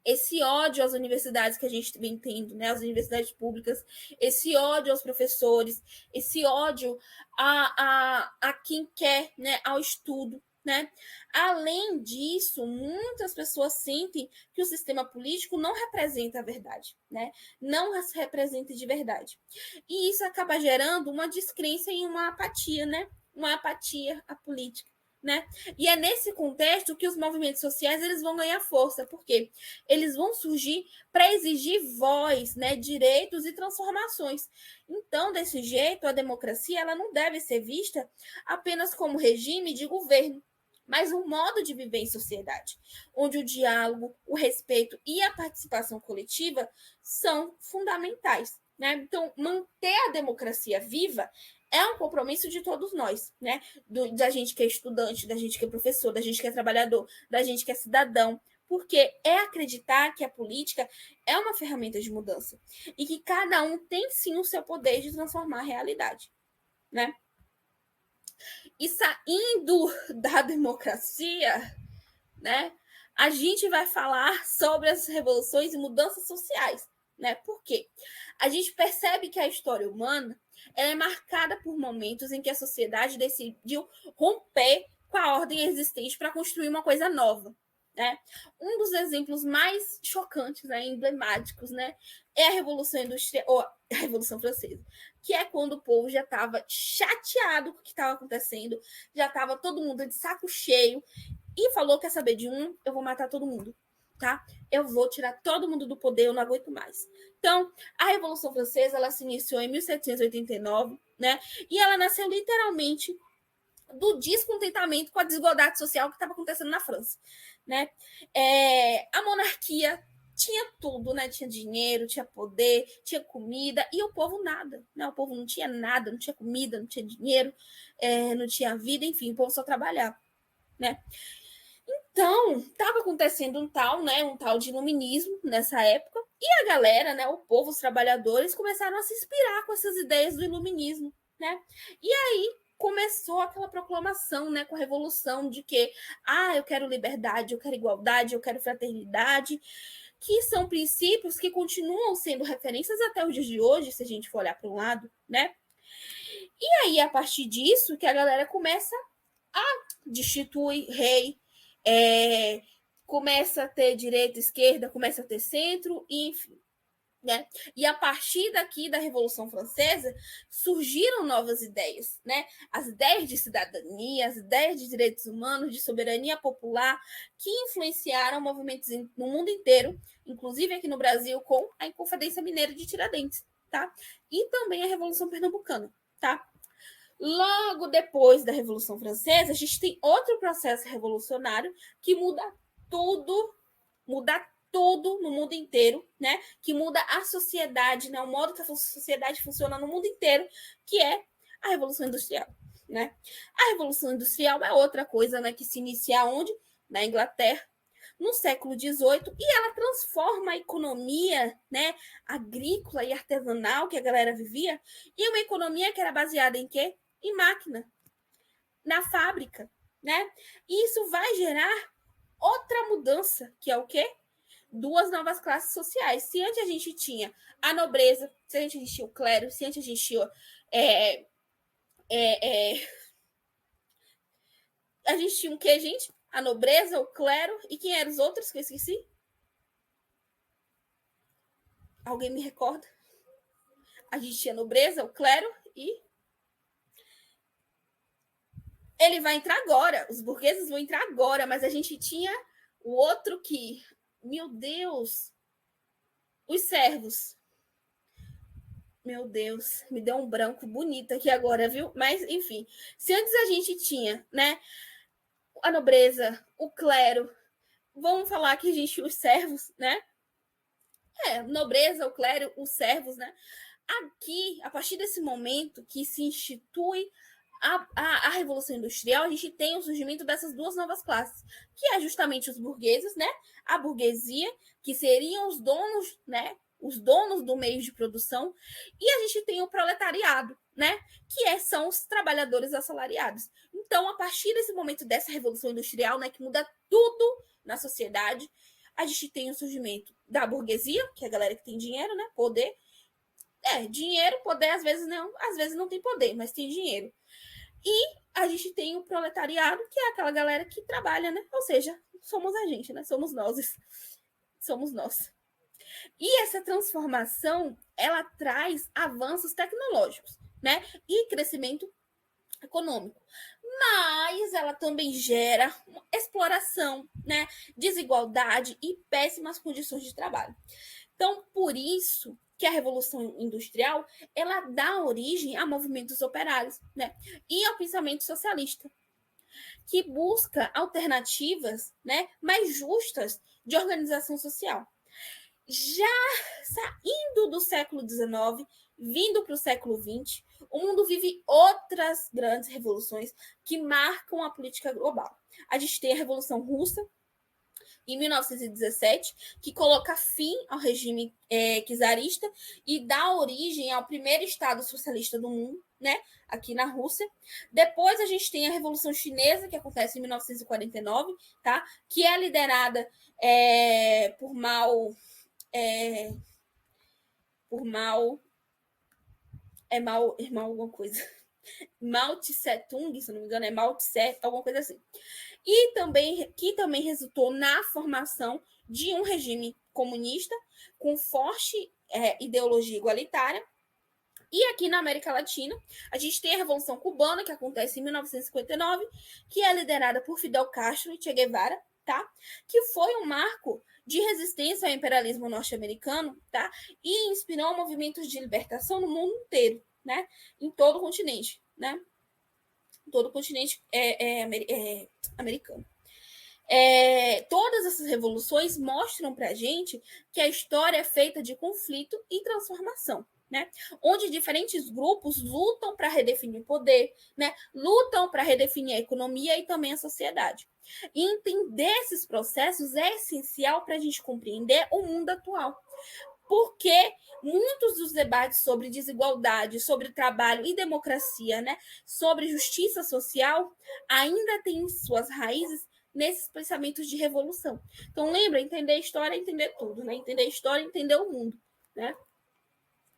Esse ódio às universidades que a gente vem tendo, né, às universidades públicas, esse ódio aos professores, esse ódio a quem quer, né, ao estudo, né? Além disso, muitas pessoas sentem que o sistema político não representa a verdade, né? Não representa de verdade. E isso acaba gerando uma descrença e uma apatia, né? Uma apatia à política, né? E é nesse contexto que os movimentos sociais eles vão ganhar força, porque eles vão surgir para exigir voz, né, direitos e transformações. Então, desse jeito, a democracia ela não deve ser vista apenas como regime de governo, mas um modo de viver em sociedade, onde o diálogo, o respeito e a participação coletiva são fundamentais, né? Então, manter a democracia viva é um compromisso de todos nós, né? Da gente que é estudante, da gente que é professor, da gente que é trabalhador, da gente que é cidadão, porque é acreditar que a política é uma ferramenta de mudança e que cada um tem sim o seu poder de transformar a realidade, né? E saindo da democracia, né, a gente vai falar sobre as revoluções e mudanças sociais, né? Por quê? A gente percebe que a história humana ela é marcada por momentos em que a sociedade decidiu romper com a ordem existente para construir uma coisa nova, né? Um dos exemplos mais chocantes, né, emblemáticos, né, é a Revolução Industrial, ou a Revolução Francesa, que é quando o povo já estava chateado com o que estava acontecendo, já estava todo mundo de saco cheio e falou: quer saber de um? Eu vou matar todo mundo, tá? Eu vou tirar todo mundo do poder, eu não aguento mais. Então, a Revolução Francesa ela se iniciou em 1789, né? E ela nasceu literalmente do descontentamento com a desigualdade social que estava acontecendo na França, né? A monarquia tinha tudo, né? Tinha dinheiro, tinha poder, tinha comida e o povo nada, né? O povo não tinha nada, não tinha comida, não tinha dinheiro, não tinha vida, enfim, o povo só trabalhava, né? Então, estava acontecendo um tal de iluminismo nessa época, e a galera, né, o povo, os trabalhadores, começaram a se inspirar com essas ideias do iluminismo, né? E aí começou aquela proclamação, né, com a revolução de que, eu quero liberdade, eu quero igualdade, eu quero fraternidade, que são princípios que continuam sendo referências até os dias de hoje, se a gente for olhar para um lado, né? E aí, a partir disso, que a galera começa a destituir rei, começa a ter direita, esquerda, começa a ter centro, e enfim, né? E a partir daqui da Revolução Francesa surgiram novas ideias, né? As ideias de cidadania, as ideias de direitos humanos, de soberania popular, que influenciaram movimentos no mundo inteiro, inclusive aqui no Brasil com a Inconfidência Mineira de Tiradentes, tá? E também a Revolução Pernambucana, tá? Logo depois da Revolução Francesa, a gente tem outro processo revolucionário que muda tudo no mundo inteiro, né? Que muda a sociedade, né? O modo que a sociedade funciona no mundo inteiro, que é a Revolução Industrial, né? A Revolução Industrial é outra coisa, né? Que se inicia onde? Na Inglaterra, no século XVIII, e ela transforma a economia, né? Agrícola e artesanal que a galera vivia em uma economia que era baseada em quê? Em máquina, na fábrica, né? E isso vai gerar outra mudança, que é o quê? Duas novas classes sociais. Se antes a gente tinha a nobreza, se antes a gente tinha o clero, se antes a gente tinha a gente tinha o quê, gente? A nobreza, o clero, e quem eram os outros que eu esqueci? Alguém me recorda? A gente tinha a nobreza, o clero e ele vai entrar agora, os burgueses vão entrar agora, mas a gente tinha o outro que, meu Deus, os servos. Meu Deus, me deu um branco bonito aqui agora, viu? Mas, enfim, se antes a gente tinha, né, a nobreza, o clero, vamos falar que a gente, os servos, né? Nobreza, o clero, os servos, né? Aqui, a partir desse momento que se institui a Revolução Industrial, a gente tem o surgimento dessas duas novas classes, que é justamente os burgueses, né? A burguesia, que seriam os donos, né? Os donos do meio de produção, e a gente tem o proletariado, né? Que são os trabalhadores assalariados. Então, a partir desse momento dessa Revolução Industrial, né? Que muda tudo na sociedade, a gente tem o surgimento da burguesia, que é a galera que tem dinheiro, né? Poder. Dinheiro, poder, às vezes não tem poder, mas tem dinheiro. E a gente tem o proletariado, que é aquela galera que trabalha, né? Ou seja, somos a gente, né? Somos nós. Somos nós. E essa transformação, ela traz avanços tecnológicos, né? E crescimento econômico. Mas ela também gera exploração, né? Desigualdade e péssimas condições de trabalho. Então, por isso que a Revolução Industrial, ela dá origem a movimentos operários, né? E ao pensamento socialista, que busca alternativas, né, mais justas de organização social. Já saindo do século XIX, vindo para o século XX, o mundo vive outras grandes revoluções que marcam a política global. A gente tem a Revolução Russa, em 1917, que coloca fim ao regime czarista e dá origem ao primeiro Estado socialista do mundo, né, aqui na Rússia. Depois a gente tem a Revolução Chinesa, que acontece em 1949, tá, que é liderada por Mao alguma coisa. Mao Tse Tung, se não me engano, é Mao Tse, alguma coisa assim. E que também resultou na formação de um regime comunista com forte ideologia igualitária. E aqui na América Latina, a gente tem a Revolução Cubana, que acontece em 1959, que é liderada por Fidel Castro e Che Guevara, tá? Que foi um marco de resistência ao imperialismo norte-americano, tá? E inspirou movimentos de libertação no mundo inteiro, né? Em todo o continente, né? Todo o continente americano. Todas essas revoluções mostram para a gente que a história é feita de conflito e transformação, né? Onde diferentes grupos lutam para redefinir o poder, né? Lutam para redefinir a economia e também a sociedade. E entender esses processos é essencial para a gente compreender o mundo atual. Porque muitos dos debates sobre desigualdade, sobre trabalho e democracia, né, sobre justiça social, ainda têm suas raízes nesses pensamentos de revolução. Então, lembra, entender a história é entender tudo, né? Entender a história é entender o mundo, né?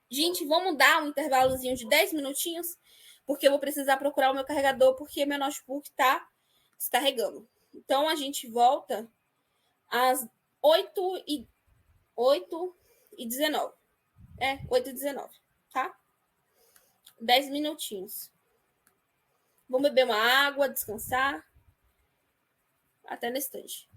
Gente, vamos dar um intervalozinho de 10 minutinhos, porque eu vou precisar procurar o meu carregador, porque meu notebook está descarregando. Então, a gente volta às 8h19. É, 8h19, tá? 10 minutinhos. Vamos beber uma água, descansar. Até no instante.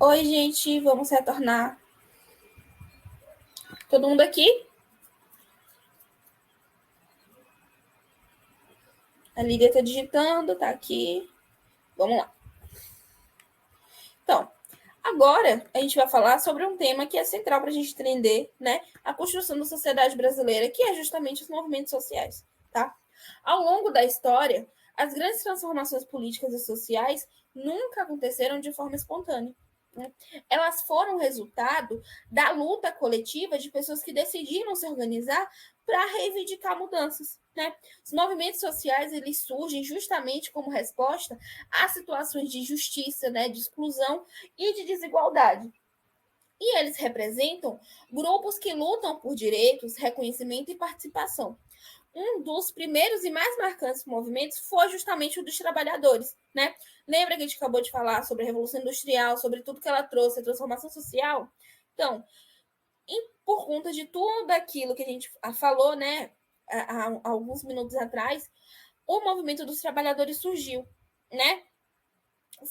Oi, gente, vamos retornar. Todo mundo aqui? A Lídia está digitando, tá aqui. Vamos lá. Então, agora a gente vai falar sobre um tema que é central para a gente entender, né, a construção da sociedade brasileira, que é justamente os movimentos sociais, tá? Ao longo da história, as grandes transformações políticas e sociais nunca aconteceram de forma espontânea. Né? Elas foram resultado da luta coletiva de pessoas que decidiram se organizar para reivindicar mudanças. Né? Os movimentos sociais eles surgem justamente como resposta a situações de injustiça, né, de exclusão e de desigualdade. E eles representam grupos que lutam por direitos, reconhecimento e participação. Um dos primeiros e mais marcantes movimentos foi justamente o dos trabalhadores, né? Lembra que a gente acabou de falar sobre a Revolução Industrial, sobre tudo que ela trouxe, a transformação social? Então, por conta de tudo aquilo que a gente falou, né, há alguns minutos atrás, o movimento dos trabalhadores surgiu, né?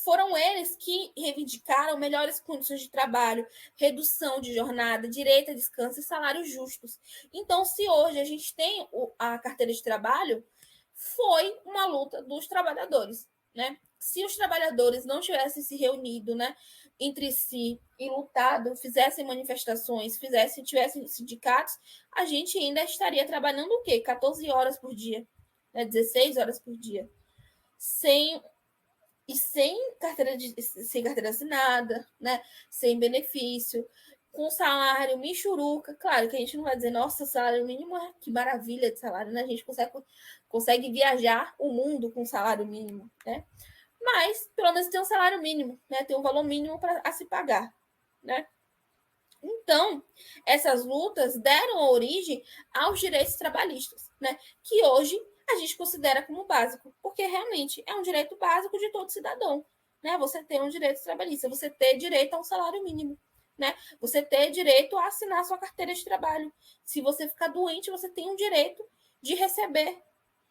Foram eles que reivindicaram melhores condições de trabalho, redução de jornada, direito a descanso e salários justos. Então, se hoje a gente tem a carteira de trabalho, foi uma luta dos trabalhadores, né? Se os trabalhadores não tivessem se reunido, né, entre si e lutado, fizessem manifestações, tivessem sindicatos, a gente ainda estaria trabalhando o quê? 14 horas por dia, né? 16 horas por dia. Sem carteira assinada, né? Sem benefício, com salário michuruca. Claro que a gente não vai dizer, nossa, salário mínimo, que maravilha de salário, né? A gente consegue viajar o mundo com salário mínimo, né? Mas, pelo menos tem um salário mínimo, né? Tem um valor mínimo a se pagar, né? Então, essas lutas deram origem aos direitos trabalhistas, né? Que hoje a gente considera como básico, porque realmente é um direito básico de todo cidadão, né? Você ter um direito trabalhista, você ter direito a um salário mínimo, né? Você ter direito a assinar sua carteira de trabalho. Se você ficar doente, você tem um direito de receber,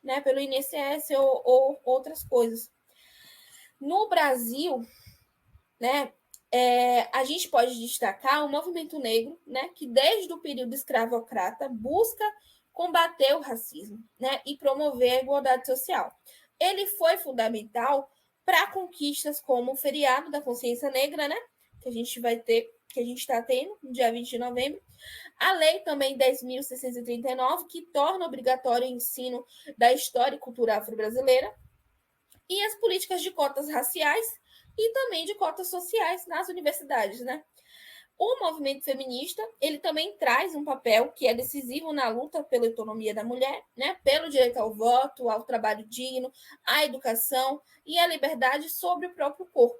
né? Pelo INSS ou outras coisas. No Brasil, né? A gente pode destacar o movimento negro, né, que desde o período escravocrata busca combater o racismo, né, e promover a igualdade social. Ele foi fundamental para conquistas como o feriado da consciência negra, né, que a gente vai ter, que a gente está tendo no dia 20 de novembro, a lei também 10.639, que torna obrigatório o ensino da história e cultura afro-brasileira, e as políticas de cotas raciais e também de cotas sociais nas universidades, né? O movimento feminista, ele também traz um papel que é decisivo na luta pela autonomia da mulher, né? Pelo direito ao voto, ao trabalho digno, à educação e à liberdade sobre o próprio corpo.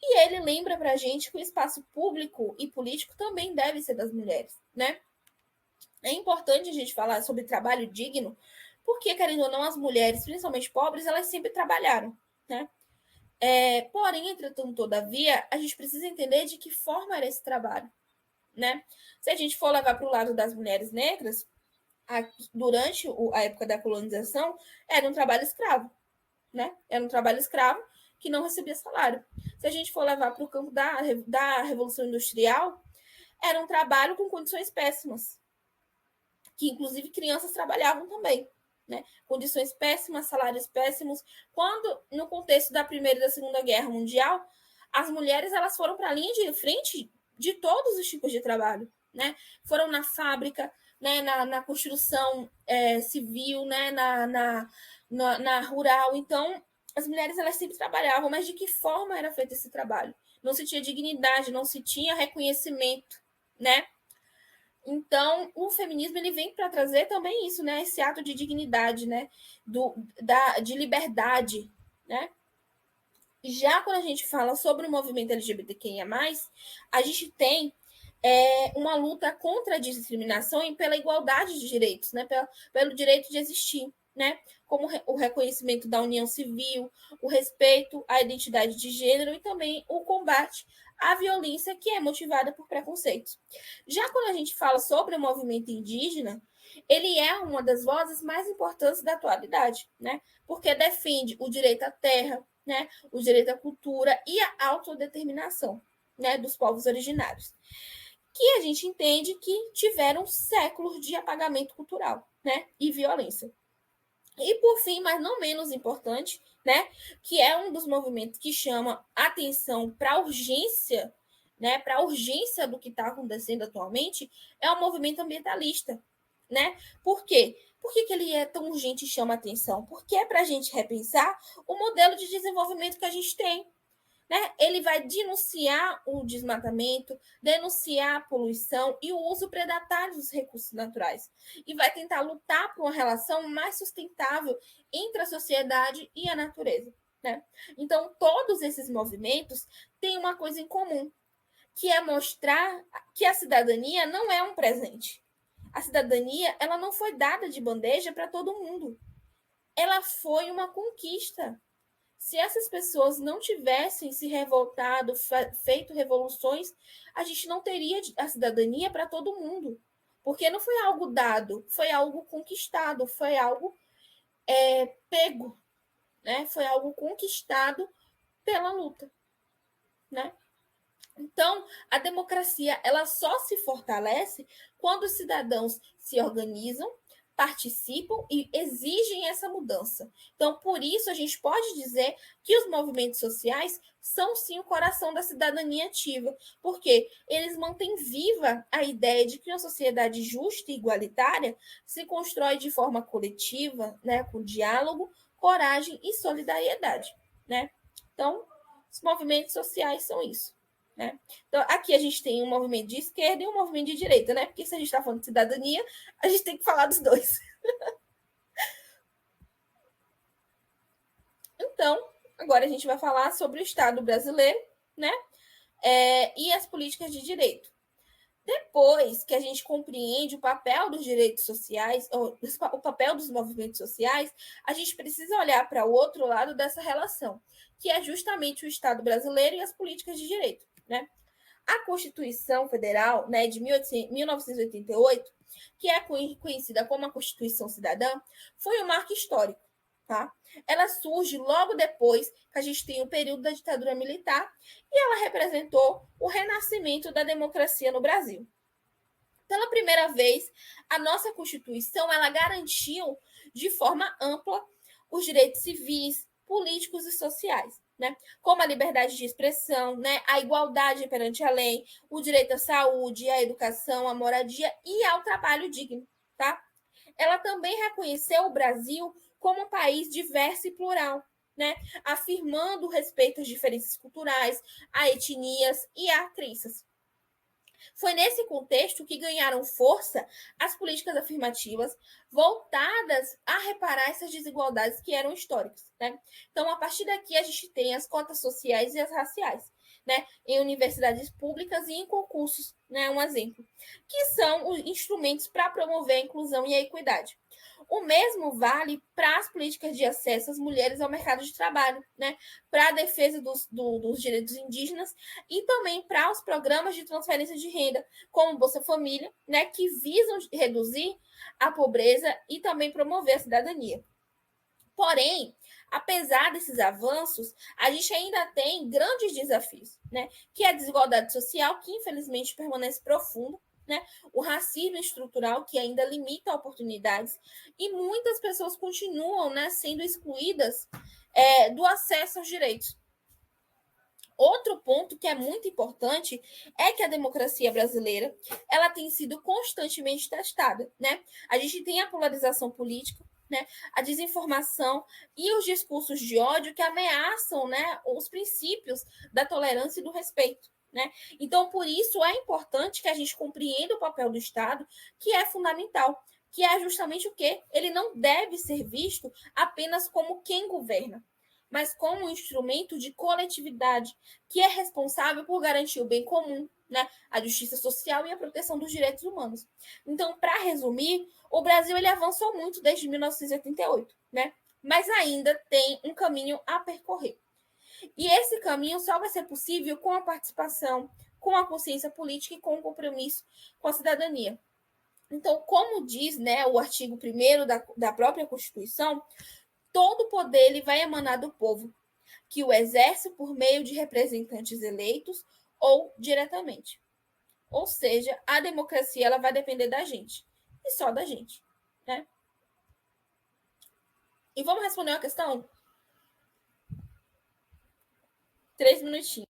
E ele lembra para a gente que o espaço público e político também deve ser das mulheres, né? É importante a gente falar sobre trabalho digno, porque, querendo ou não, as mulheres, principalmente pobres, elas sempre trabalharam, né? Porém, entretanto, todavia, a gente precisa entender de que forma era esse trabalho, né? Se a gente for levar para o lado das mulheres negras, durante a época da colonização, era um trabalho escravo, né? Era um trabalho escravo que não recebia salário. Se a gente for levar para o campo da Revolução Industrial, era um trabalho com condições péssimas, que inclusive crianças trabalhavam também. Né? Condições péssimas, salários péssimos. Quando, no contexto da Primeira e da Segunda Guerra Mundial, as mulheres elas foram para a linha de frente de todos os tipos de trabalho. Né? Foram na fábrica, né? na construção civil, né? na rural. Então, as mulheres elas sempre trabalhavam, mas de que forma era feito esse trabalho? Não se tinha dignidade, não se tinha reconhecimento, né? Então, o feminismo ele vem para trazer também isso, né? Esse ato de dignidade, né? De liberdade, né? Já quando a gente fala sobre o movimento LGBTQIA+, a gente tem uma luta contra a discriminação e pela igualdade de direitos, né? Pelo direito de existir, né? Como o reconhecimento da união civil, o respeito à identidade de gênero e também o combate à violência que é motivada por preconceitos. Já quando a gente fala sobre o movimento indígena, ele é uma das vozes mais importantes da atualidade, né? Porque defende o direito à terra, né? O direito à cultura e à autodeterminação. né, dos povos originários, que a gente entende que tiveram séculos de apagamento cultural, né, e violência. E por fim, mas não menos importante, né, que é um dos movimentos que chama atenção para a urgência, né, para a urgência do que está acontecendo atualmente, é o movimento ambientalista, né? Por quê? Por que ele é tão urgente e chama atenção? Porque é para a gente repensar o modelo de desenvolvimento que a gente tem, né? Ele vai denunciar o desmatamento, denunciar a poluição e o uso predatório dos recursos naturais. E vai tentar lutar por uma relação mais sustentável entre a sociedade e a natureza, né? Então, todos esses movimentos têm uma coisa em comum, que é mostrar que a cidadania não é um presente. A cidadania, ela não foi dada de bandeja para todo mundo. Ela foi uma conquista. Se essas pessoas não tivessem se revoltado, feito revoluções, a gente não teria a cidadania para todo mundo. Porque não foi algo dado, foi algo conquistado, foi algo pego, né? Foi algo conquistado pela luta, né? Então, a democracia ela só se fortalece quando os cidadãos se organizam, participam e exigem essa mudança. Então, por isso, a gente pode dizer que os movimentos sociais são sim o coração da cidadania ativa, porque eles mantêm viva a ideia de que uma sociedade justa e igualitária se constrói de forma coletiva, né, com diálogo, coragem e solidariedade, né? Então, os movimentos sociais são isso. Né? Então, aqui a gente tem um movimento de esquerda e um movimento de direita, né? Porque se a gente está falando de cidadania, a gente tem que falar dos dois. Então, agora a gente vai falar sobre o Estado brasileiro, né? E as políticas de direito. Depois que a gente compreende o papel dos direitos sociais, o papel dos movimentos sociais, a gente precisa olhar para o outro lado dessa relação, que é justamente o Estado brasileiro e as políticas de direito, né? A Constituição Federal, né, de 1988, que é conhecida como a Constituição Cidadã, foi um marco histórico. Tá? Ela surge logo depois que a gente tem o período da ditadura militar e ela representou o renascimento da democracia no Brasil. Pela primeira vez, a nossa Constituição ela garantiu de forma ampla os direitos civis, políticos e sociais, né? Como a liberdade de expressão, né? A igualdade perante a lei, o direito à saúde, à educação, à moradia e ao trabalho digno, tá? Ela também reconheceu o Brasil como um país diverso e plural, né? Afirmando o respeito às diferenças culturais, a etnias e a crenças. Foi nesse contexto que ganharam força as políticas afirmativas voltadas a reparar essas desigualdades que eram históricas, né? Então, a partir daqui, a gente tem as cotas sociais e as raciais, né? Em universidades públicas e em concursos, né? Um exemplo, que são os instrumentos para promover a inclusão e a equidade. O mesmo vale para as políticas de acesso às mulheres ao mercado de trabalho, né? Para a defesa dos direitos indígenas e também para os programas de transferência de renda, como Bolsa Família, né? Que visam reduzir a pobreza e também promover a cidadania. Porém, apesar desses avanços, a gente ainda tem grandes desafios, né? Que é a desigualdade social, que infelizmente permanece profunda, né? O racismo estrutural, que ainda limita oportunidades, e muitas pessoas continuam, né, sendo excluídas do acesso aos direitos. Outro ponto que é muito importante é que a democracia brasileira ela tem sido constantemente testada, né? A gente tem a polarização política, né? A desinformação e os discursos de ódio que ameaçam, né, os princípios da tolerância e do respeito. Né? Então, por isso, é importante que a gente compreenda o papel do Estado, que é fundamental, que é justamente o quê? Ele não deve ser visto apenas como quem governa, mas como um instrumento de coletividade, que é responsável por garantir o bem comum, né? A justiça social e a proteção dos direitos humanos. Então, para resumir, o Brasil ele avançou muito desde 1988, né? Mas ainda tem um caminho a percorrer. E esse caminho só vai ser possível com a participação, com a consciência política e com o compromisso com a cidadania. Então, como diz, né, o artigo 1º da própria Constituição, todo o poder ele vai emanar do povo, que o exerce por meio de representantes eleitos ou diretamente. Ou seja, a democracia ela vai depender da gente, e só da gente, né? E vamos responder uma questão? 3 minutinhos.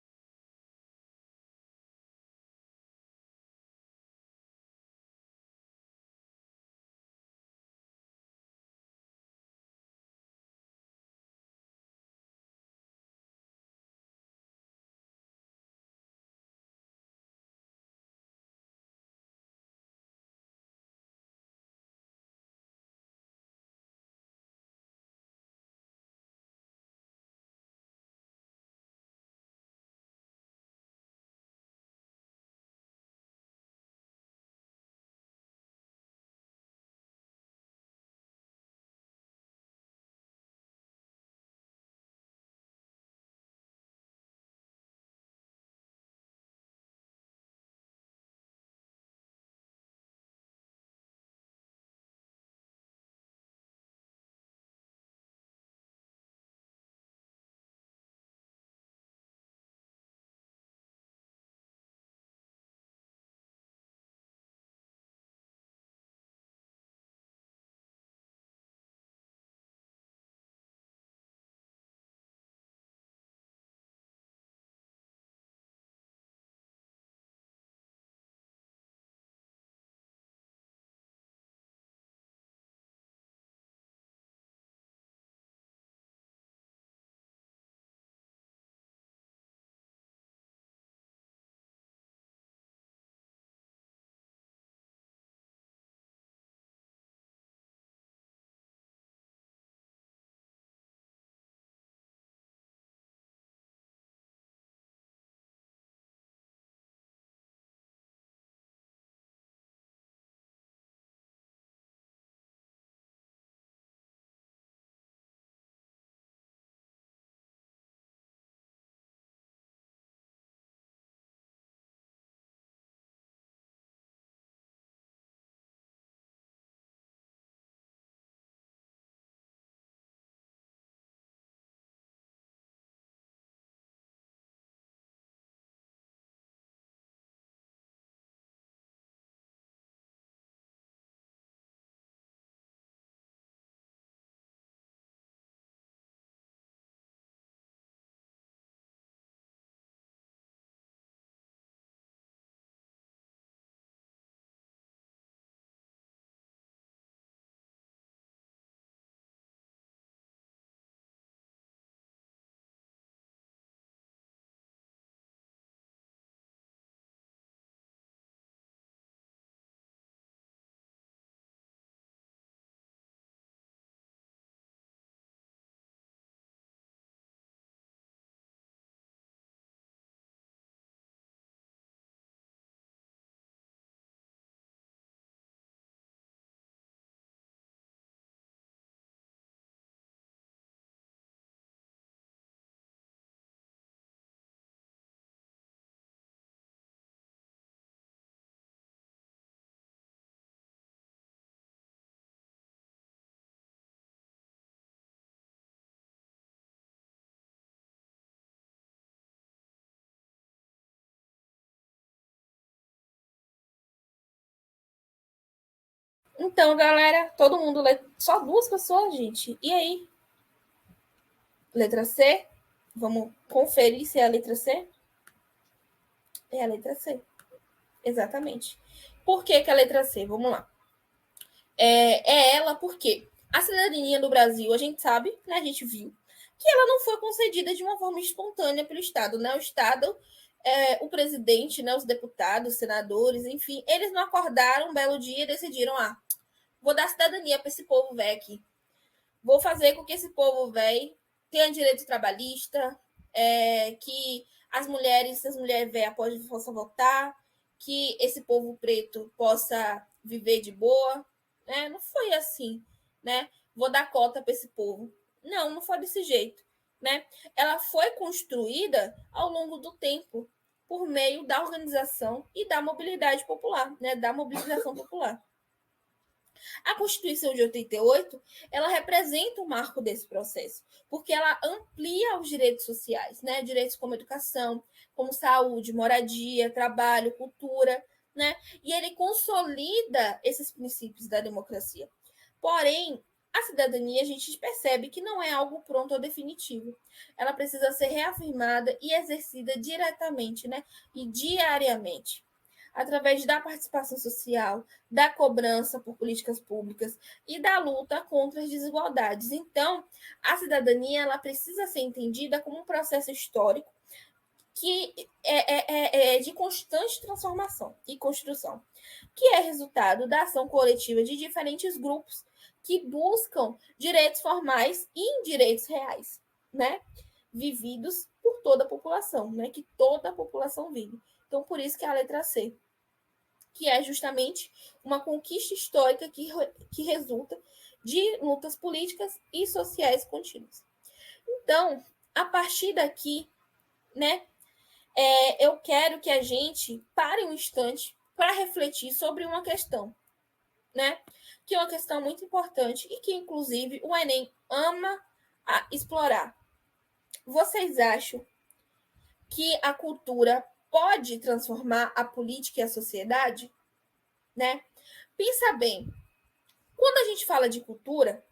Então, galera, todo mundo lê. Só 2 pessoas, gente. E aí? Letra C? Vamos conferir se é a letra C? É a letra C. Exatamente. Por que, que é a letra C? Vamos lá. É ela porque a cidadania do Brasil, a gente sabe, né, a gente viu, que ela não foi concedida de uma forma espontânea pelo Estado. Né? O Estado, o presidente, né, os deputados, os senadores, enfim, eles não acordaram um belo dia e decidiram, vou dar cidadania para esse povo velho aqui. Vou fazer com que esse povo velho tenha direito trabalhista, que as mulheres velhas possam votar, que esse povo preto possa viver de boa. Né? Não foi assim, né? Vou dar cota para esse povo. Não, não foi desse jeito, né? Ela foi construída ao longo do tempo por meio da organização e da mobilidade popular, né? Da mobilização popular. A Constituição de 88, ela representa o marco desse processo, porque ela amplia os direitos sociais, né? Direitos como educação, como saúde, moradia, trabalho, cultura, né? E ele consolida esses princípios da democracia. Porém, a cidadania a gente percebe que não é algo pronto ou definitivo. Ela precisa ser reafirmada e exercida diretamente, né? E diariamente, através da participação social, da cobrança por políticas públicas e da luta contra as desigualdades. Então, a cidadania ela precisa ser entendida como um processo histórico que é de constante transformação e construção, que é resultado da ação coletiva de diferentes grupos que buscam direitos formais e direitos reais, né? Vividos por toda a população, né? Que toda a população vive. Então, por isso que é a letra C, que é justamente uma conquista histórica que resulta de lutas políticas e sociais contínuas. Então, a partir daqui, né, eu quero que a gente pare um instante para refletir sobre uma questão, né, que é uma questão muito importante e que, inclusive, o Enem ama explorar. Vocês acham que a cultura pode transformar a política e a sociedade? Né? Pensa bem, quando a gente fala de cultura,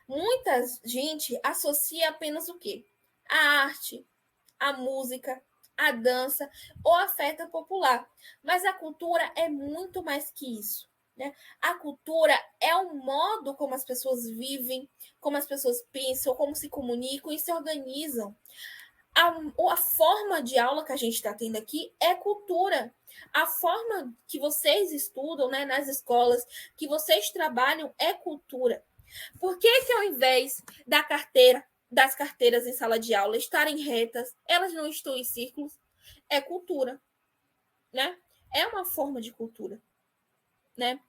muita gente associa apenas o quê? A arte, a música, a dança ou a festa popular. Mas a cultura é muito mais que isso. Né? A cultura é o modo como as pessoas vivem, como as pessoas pensam, como se comunicam e se organizam. A forma de aula que a gente está tendo aqui é cultura. A forma que vocês estudam, né, nas escolas, que vocês trabalham, é cultura. Por que ao invés das carteiras em sala de aula estarem retas, elas não estão em círculos? É cultura, né? É uma forma de cultura, né?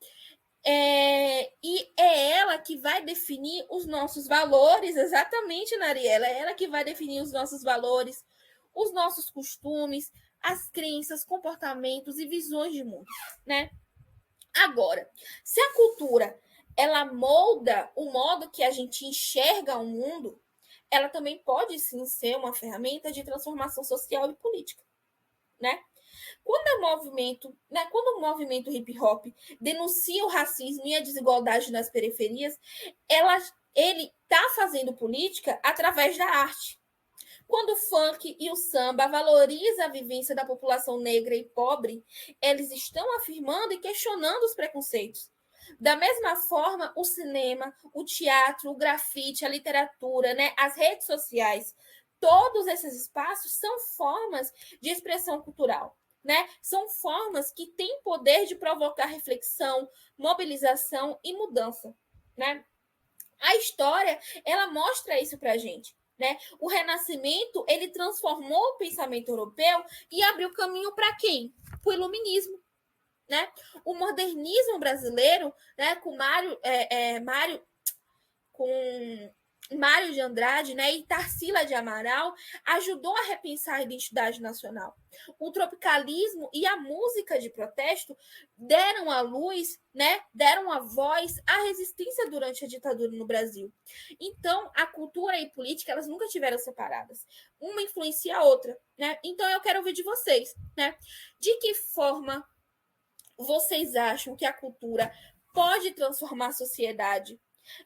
E é ela que vai definir os nossos valores, exatamente, Nariela. É ela que vai definir os nossos valores, os nossos costumes, as crenças, comportamentos e visões de mundo, né? Agora, se a cultura ela molda o modo que a gente enxerga o mundo, ela também pode sim ser uma ferramenta de transformação social e política, né? Quando o movimento hip hop denuncia o racismo e a desigualdade nas periferias, ele está fazendo política através da arte. Quando o funk e o samba valorizam a vivência da população negra e pobre, eles estão afirmando e questionando os preconceitos. Da mesma forma, o cinema, o teatro, o grafite, a literatura, né, as redes sociais, todos esses espaços são formas de expressão cultural. Né? São formas que têm poder de provocar reflexão, mobilização e mudança. Né? A história ela mostra isso para a gente. Né? O Renascimento ele transformou o pensamento europeu e abriu caminho para quem? Para o Iluminismo. Né? O modernismo brasileiro, né, com Mário de Andrade, né, e Tarsila de Amaral, ajudou a repensar a identidade nacional. O tropicalismo e a música de protesto deram a luz, né, deram a voz à resistência durante a ditadura no Brasil. Então, a cultura e a política, elas nunca tiveram separadas. Uma influencia a outra, né? Então, eu quero ouvir de vocês, né? De que forma vocês acham que a cultura pode transformar a sociedade?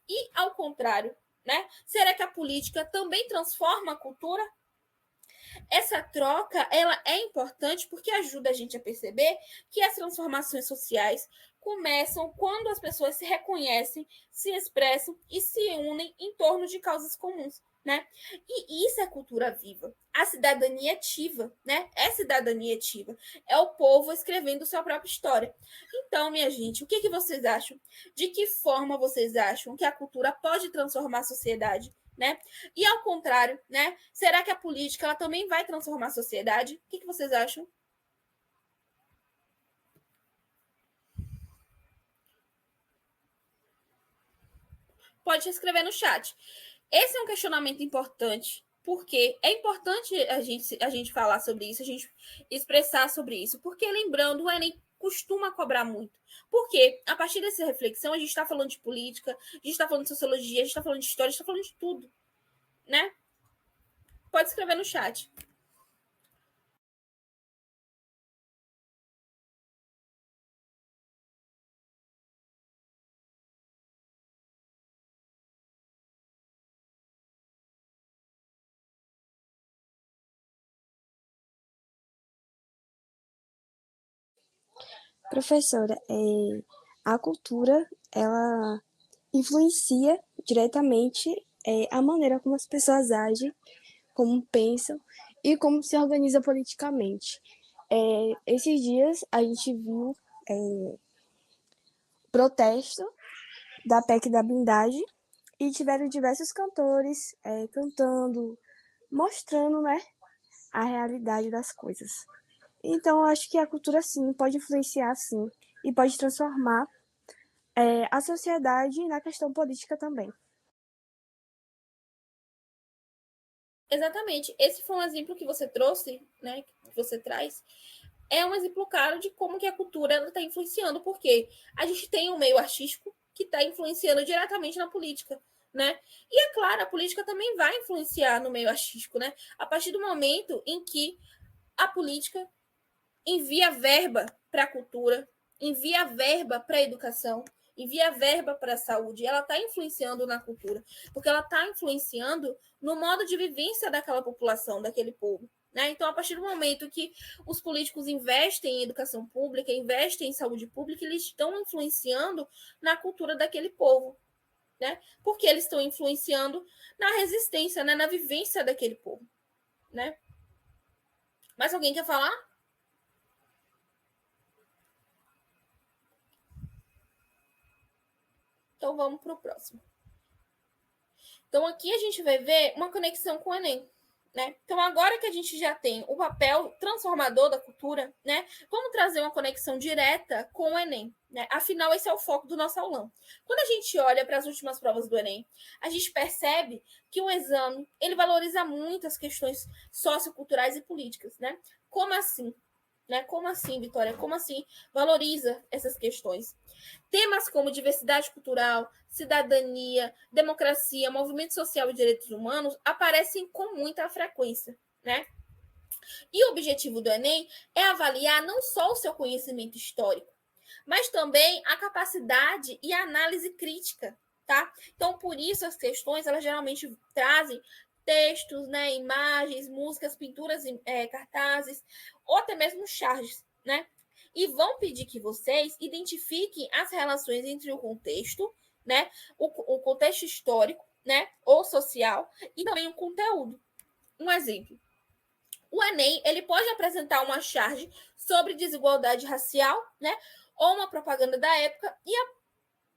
E, ao contrário, né? Será que a política também transforma a cultura? Essa troca ela é importante porque ajuda a gente a perceber que as transformações sociais começam quando as pessoas se reconhecem, se expressam e se unem em torno de causas comuns. Né? E isso é cultura viva. A cidadania ativa, né? É cidadania ativa. É o povo escrevendo sua própria história. Então, minha gente, o que vocês acham? De que forma vocês acham que a cultura pode transformar a sociedade? Né? E ao contrário, né? Será que a política ela também vai transformar a sociedade? O que vocês acham? Pode escrever no chat. Esse é um questionamento importante, porque é importante a gente falar sobre isso, a gente expressar sobre isso, porque lembrando, o Enem costuma cobrar muito. Porque, a partir dessa reflexão, a gente está falando de política, a gente está falando de sociologia, a gente está falando de história, a gente está falando de tudo, né? Pode escrever no chat. Professora, a cultura, ela influencia diretamente a maneira como as pessoas agem, como pensam e como se organiza politicamente. Esses dias a gente viu protesto da PEC da blindagem e tiveram diversos cantores cantando, mostrando, né, a realidade das coisas. Então, eu acho que a cultura, sim, pode influenciar, sim, e pode transformar a sociedade na questão política também. Exatamente. Esse foi um exemplo que você trouxe, né? Que você traz. É um exemplo claro de como que a cultura está influenciando, porque a gente tem um meio artístico que está influenciando diretamente na política, né? E é claro, a política também vai influenciar no meio artístico, né? A partir do momento em que a política envia verba para a cultura, envia verba para a educação, envia verba para a saúde. Ela está influenciando na cultura, porque ela está influenciando no modo de vivência daquela população, daquele povo. Né? Então, a partir do momento que os políticos investem em educação pública, investem em saúde pública, eles estão influenciando na cultura daquele povo. Né? Porque eles estão influenciando na resistência, né? Na vivência daquele povo. Né? Mais alguém quer falar? Então vamos para o próximo. Então aqui a gente vai ver uma conexão com o Enem. Né? Então, agora que a gente já tem o papel transformador da cultura, né, vamos trazer uma conexão direta com o Enem. Né? Afinal, esse é o foco do nosso aulão. Quando a gente olha para as últimas provas do Enem, a gente percebe que o exame ele valoriza muito as questões socioculturais e políticas. Né? Como assim? Né? Como assim, Vitória? Como assim valoriza essas questões? Temas como diversidade cultural, cidadania, democracia, movimento social e direitos humanos aparecem com muita frequência, né? E o objetivo do Enem é avaliar não só o seu conhecimento histórico, mas também a capacidade e a análise crítica, tá? Então, por isso as questões, elas geralmente trazem textos, né, imagens, músicas, pinturas, cartazes, ou até mesmo charges, né? E vão pedir que vocês identifiquem as relações entre o contexto, né, o contexto histórico, né, ou social, e também o conteúdo. Um exemplo. O Enem, ele pode apresentar uma charge sobre desigualdade racial, né, ou uma propaganda da época, e a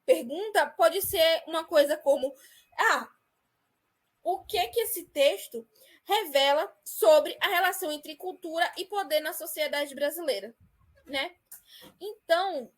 pergunta pode ser uma coisa como: o que esse texto revela sobre a relação entre cultura e poder na sociedade brasileira, né? Então,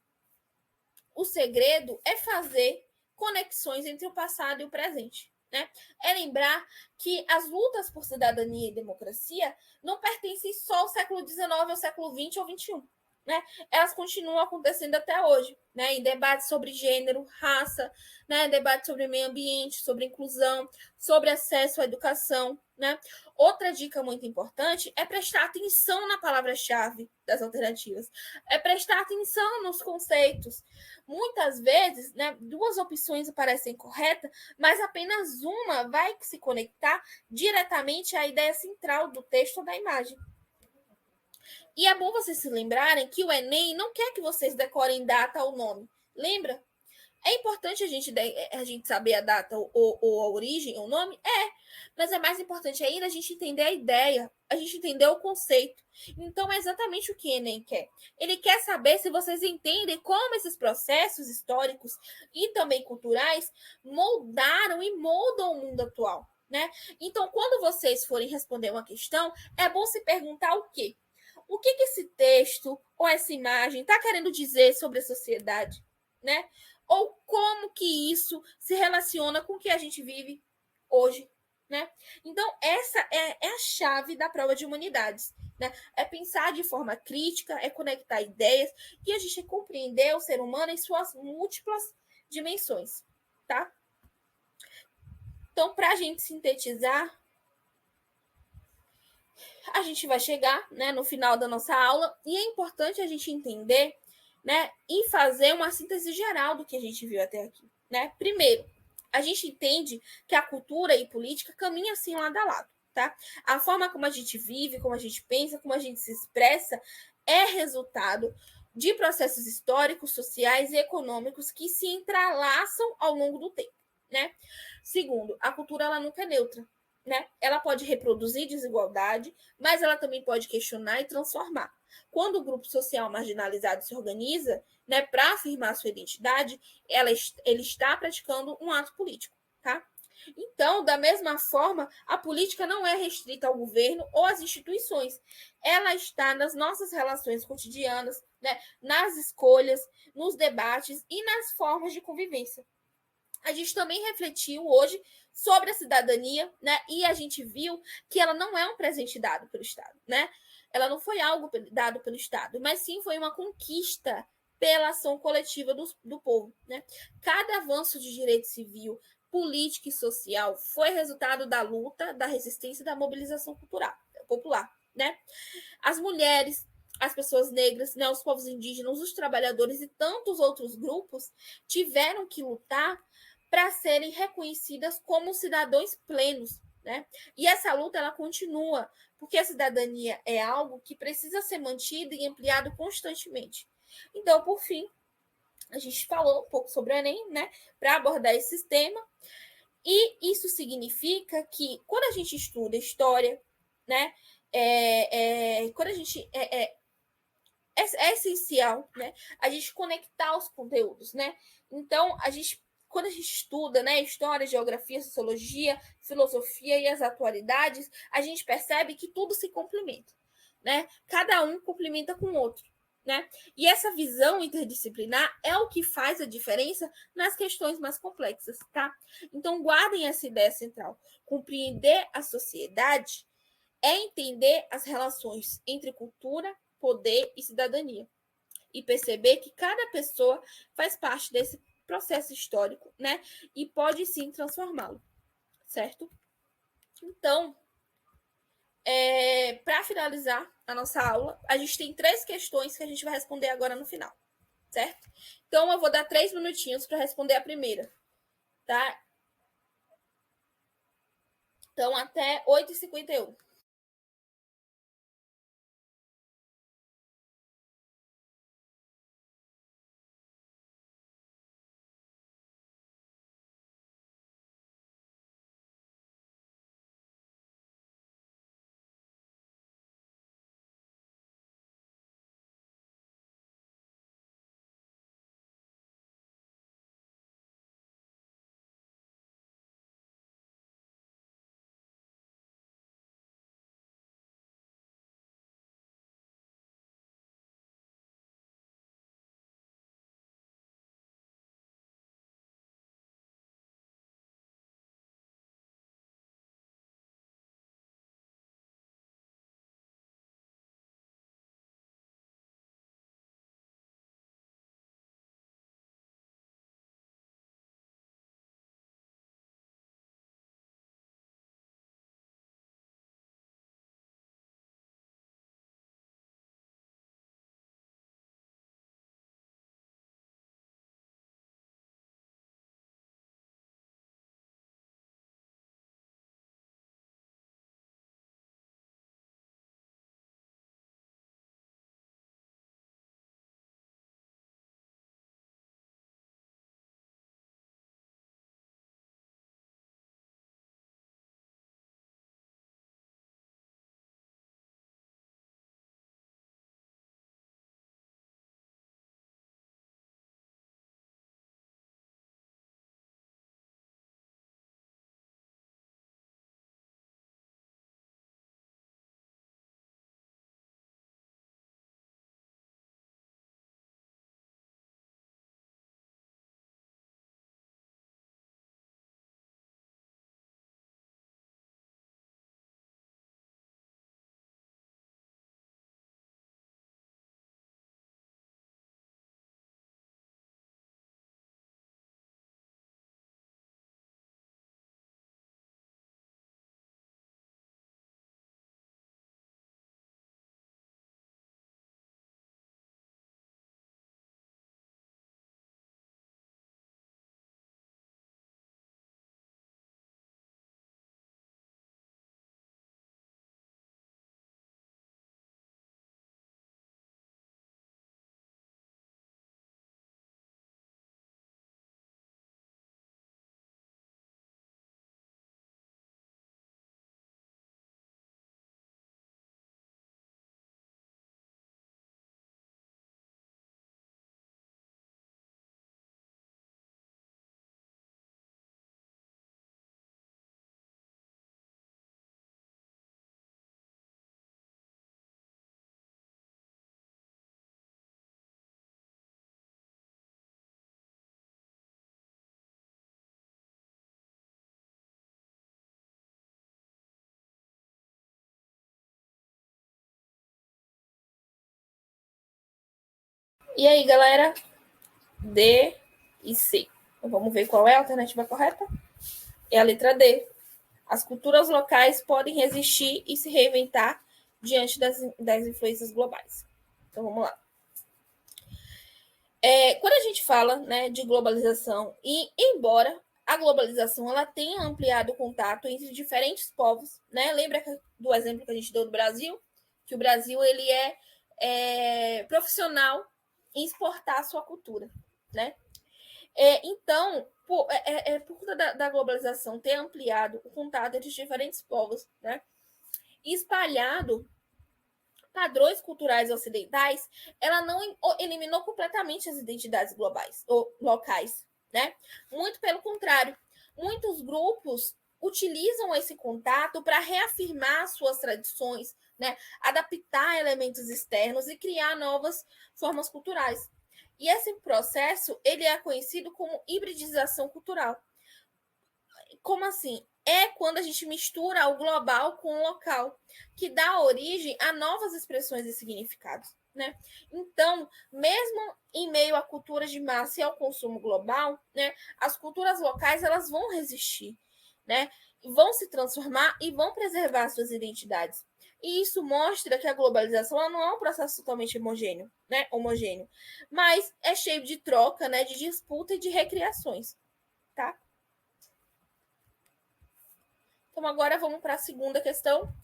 o segredo é fazer conexões entre o passado e o presente. Né? É lembrar que as lutas por cidadania e democracia não pertencem só ao século XIX, ao século XX ou XXI. Né? Elas continuam acontecendo até hoje, né? Em debates sobre gênero, raça, né? Debates sobre meio ambiente, sobre inclusão, sobre acesso à educação. Né? Outra dica muito importante é prestar atenção na palavra-chave das alternativas, é prestar atenção nos conceitos. Muitas vezes, né, duas opções parecem corretas, mas apenas uma vai se conectar diretamente à ideia central do texto ou da imagem. E é bom vocês se lembrarem que o Enem não quer que vocês decorem data ou nome. Lembra? É importante a gente saber a data ou a origem, o nome? Mas é mais importante ainda a gente entender a ideia, a gente entender o conceito. Então, é exatamente o que o Enem quer. Ele quer saber se vocês entendem como esses processos históricos e também culturais moldaram e moldam o mundo atual. Né? Então, quando vocês forem responder uma questão, é bom se perguntar o quê? O que esse texto ou essa imagem está querendo dizer sobre a sociedade? Né? Ou como que isso se relaciona com o que a gente vive hoje, né? Então, essa é a chave da prova de humanidades. né? É pensar de forma crítica, é conectar ideias e a gente compreender o ser humano em suas múltiplas dimensões, tá? Então, para a gente sintetizar, a gente vai chegar, né, no final da nossa aula e é importante a gente entender, né, e fazer uma síntese geral do que a gente viu até aqui, né? Primeiro, a gente entende que a cultura e política caminham assim lado a lado, tá? A forma como a gente vive, como a gente pensa, como a gente se expressa é resultado de processos históricos, sociais e econômicos que se entrelaçam ao longo do tempo, né? Segundo, a cultura ela nunca é neutra, né? Ela pode reproduzir desigualdade, mas ela também pode questionar e transformar. Quando o grupo social marginalizado se organiza, né, para afirmar sua identidade, ele está praticando um ato político, tá? Então, da mesma forma, a política não é restrita ao governo ou às instituições. Ela está nas nossas relações cotidianas, né, nas escolhas, nos debates e nas formas de convivência. A gente também refletiu hoje sobre a cidadania, né? E a gente viu que ela não é um presente dado pelo Estado, né? Ela não foi algo dado pelo Estado, mas sim foi uma conquista pela ação coletiva do povo, né? Cada avanço de direito civil, político e social foi resultado da luta, da resistência e da mobilização cultural, popular, né? As mulheres, as pessoas negras, né, os povos indígenas, os trabalhadores e tantos outros grupos tiveram que lutar para serem reconhecidas como cidadãos plenos, né? E essa luta ela continua, porque a cidadania é algo que precisa ser mantido e ampliado constantemente. Então, por fim, a gente falou um pouco sobre o Enem, né, para abordar esse tema. E isso significa que quando a gente estuda história, né, quando a gente é essencial, né, a gente conectar os conteúdos, né? Então, quando a gente estuda, né, história, geografia, sociologia, filosofia e as atualidades, a gente percebe que tudo se complementa, né? Cada um complementa com o outro, né? E essa visão interdisciplinar é o que faz a diferença nas questões mais complexas, tá? Então, guardem essa ideia central. Compreender a sociedade é entender as relações entre cultura, poder e cidadania. E perceber que cada pessoa faz parte desse processo histórico, né? E pode sim transformá-lo, certo? Então, para finalizar a nossa aula, a gente tem 3 questões que a gente vai responder agora no final, certo? Então, eu vou dar 3 minutinhos para responder a primeira, tá? Então, até 8h51. E aí, galera? D e C. Então, vamos ver qual é a alternativa correta? É a letra D. As culturas locais podem resistir e se reinventar diante das influências globais. Então, vamos lá. Quando a gente fala, né, de globalização, e embora a globalização ela tenha ampliado o contato entre diferentes povos, né? Lembra do exemplo que a gente deu do Brasil? Que o Brasil ele é profissional em exportar a sua cultura, né? Então, por conta da globalização ter ampliado o contato entre os diferentes povos, né? Espalhado padrões culturais ocidentais, ela não eliminou completamente as identidades globais ou locais, né? Muito pelo contrário, muitos grupos utilizam esse contato para reafirmar suas tradições, né? Adaptar elementos externos e criar novas formas culturais. E esse processo ele é conhecido como hibridização cultural. Como assim? É quando a gente mistura o global com o local, que dá origem a novas expressões e significados, né? Então, mesmo em meio a culturas de massa e ao consumo global, né, as culturas locais elas vão resistir, né? Vão se transformar e vão preservar suas identidades. E isso mostra que a globalização ela não é um processo totalmente homogêneo, né? Homogêneo, mas é cheio de troca, né? De disputa e de recriações, tá? Então, agora vamos para a segunda questão.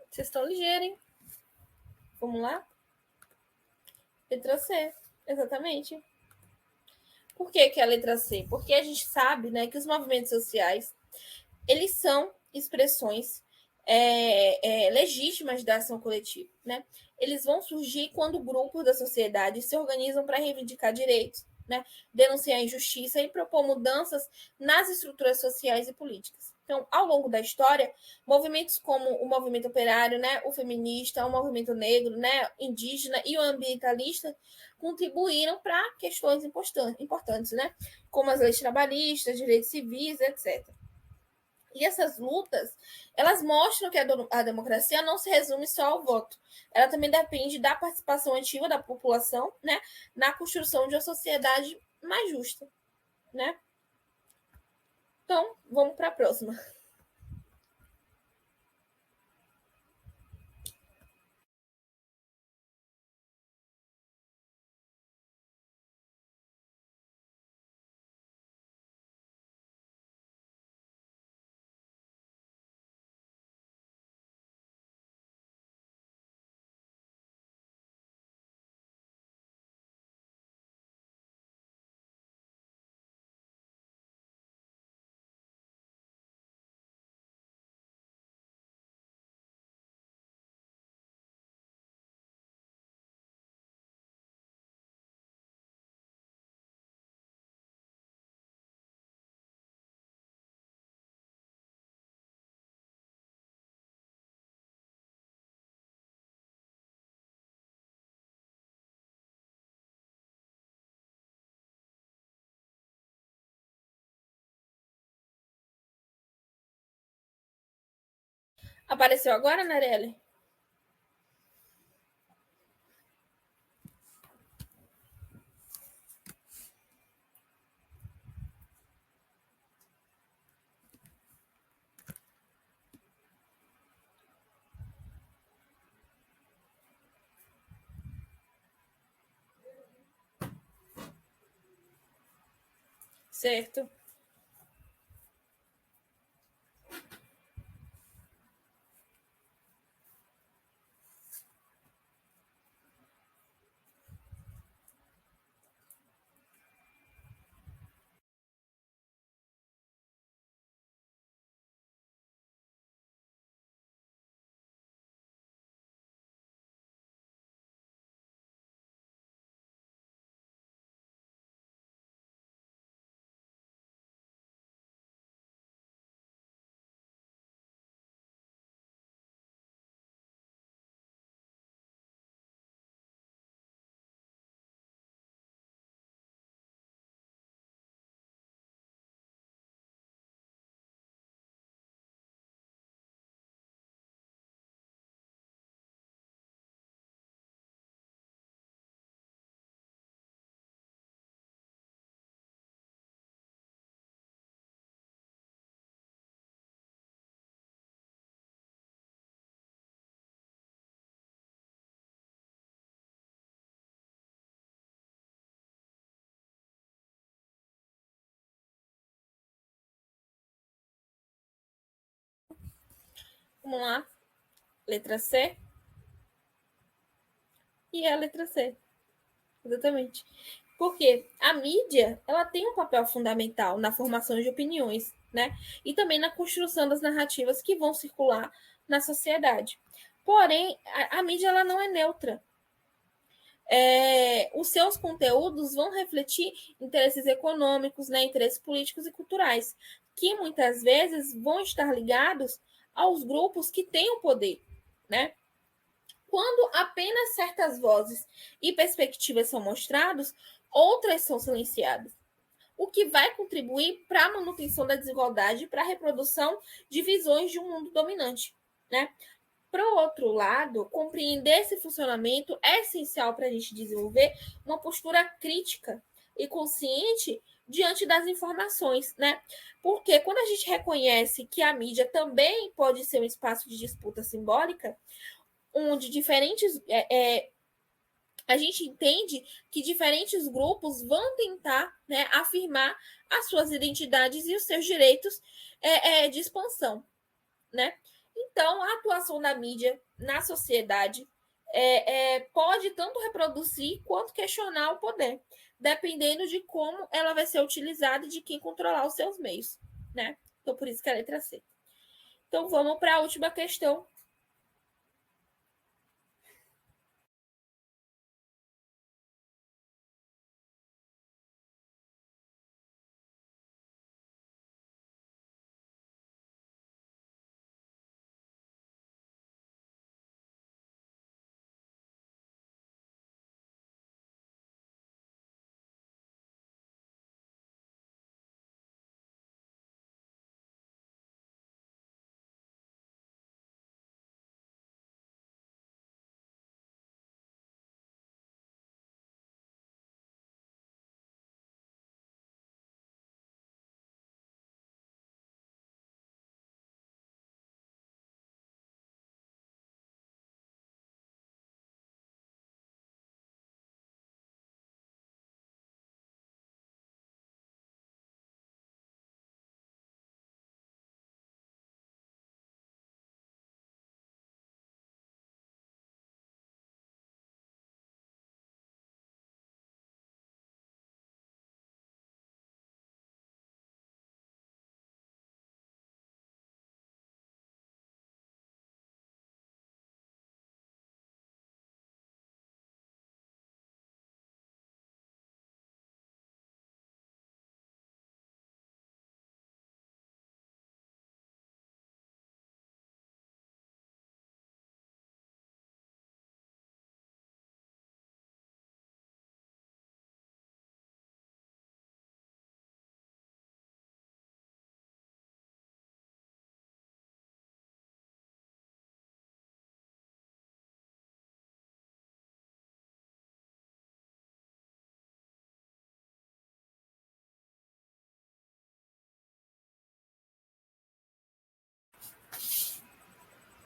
Vocês estão ligeiros, hein? Vamos lá? Letra C, exatamente. Por que a letra C? Porque a gente sabe, né, que os movimentos sociais, eles são expressões legítimas da ação coletiva, né? Eles vão surgir quando grupos da sociedade se organizam para reivindicar direitos, né? Denunciar injustiça e propor mudanças nas estruturas sociais e políticas. Então, ao longo da história, movimentos como o movimento operário, né, o feminista, o movimento negro, né, indígena e o ambientalista contribuíram para questões importantes, né, como as leis trabalhistas, direitos civis, etc. E essas lutas, elas mostram que a democracia não se resume só ao voto. Ela também depende da participação ativa da população, né, na construção de uma sociedade mais justa, né? Então, vamos para a próxima. Apareceu agora, Narelle? Certo. Vamos lá. Letra C. E é a letra C. Exatamente. Porque a mídia, ela tem um papel fundamental na formação de opiniões, né? E também na construção das narrativas que vão circular na sociedade. Porém, a mídia ela não é neutra. Os seus conteúdos vão refletir interesses econômicos, né, interesses políticos e culturais, que muitas vezes vão estar ligados aos grupos que têm o poder, né? Quando apenas certas vozes e perspectivas são mostradas, outras são silenciadas, o que vai contribuir para a manutenção da desigualdade e para a reprodução de visões de um mundo dominante, né? Para o outro lado, compreender esse funcionamento é essencial para a gente desenvolver uma postura crítica e consciente diante das informações, né? Porque quando a gente reconhece que a mídia também pode ser um espaço de disputa simbólica, onde a gente entende que diferentes grupos vão tentar, né, afirmar as suas identidades e os seus direitos de expansão, né? Então, a atuação da mídia na sociedade pode tanto reproduzir quanto questionar o poder, dependendo de como ela vai ser utilizada e de quem controlar os seus meios, né? Então, por isso que é a letra C. Então, vamos para a última questão.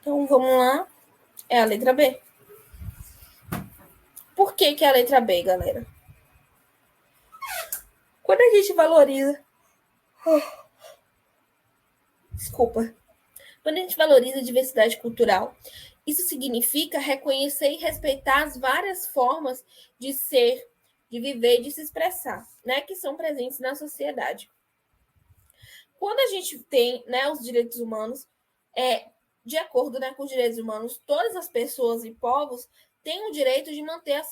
Então, vamos lá. É a letra B. Por que que é a letra B, galera? Quando a gente valoriza... Desculpa. Quando a gente valoriza a diversidade cultural, isso significa reconhecer e respeitar as várias formas de ser, de viver e de se expressar, né, que são presentes na sociedade. Quando a gente tem, né, os direitos humanos, de acordo, né, com os direitos humanos, todas as pessoas e povos têm o direito de manter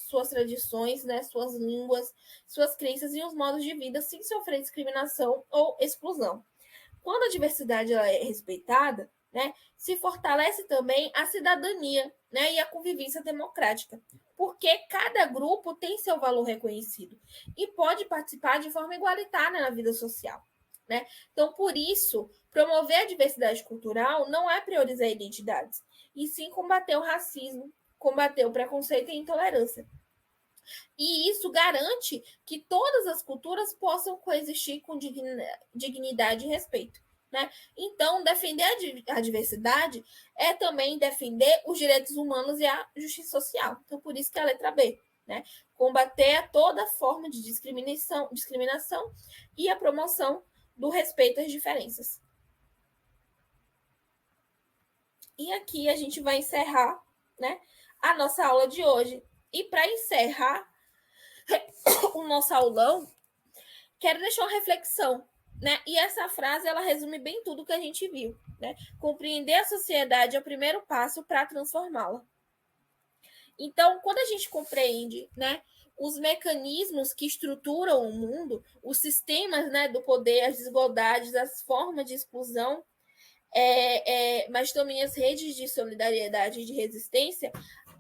suas tradições, né, suas línguas, suas crenças e os modos de vida sem sofrer discriminação ou exclusão. Quando a diversidade ela é respeitada, né, se fortalece também a cidadania, né, e a convivência democrática, porque cada grupo tem seu valor reconhecido e pode participar de forma igualitária na vida social. Né? Então, por isso, promover a diversidade cultural não é priorizar identidades, e sim combater o racismo, combater o preconceito e a intolerância. E isso garante que todas as culturas possam coexistir com dignidade e respeito. Né? Então, defender a diversidade é também defender os direitos humanos e a justiça social. Então, por isso que é a letra B. Né? Combater toda forma de discriminação e a promoção do respeito às diferenças. E aqui a gente vai encerrar, né, a nossa aula de hoje. E para encerrar o nosso aulão, quero deixar uma reflexão, né? E essa frase ela resume bem tudo que a gente viu, né? Compreender a sociedade é o primeiro passo para transformá-la. Então, quando a gente compreende, né, os mecanismos que estruturam o mundo, os sistemas, né, do poder, as desigualdades, as formas de exclusão, mas também as redes de solidariedade e de resistência,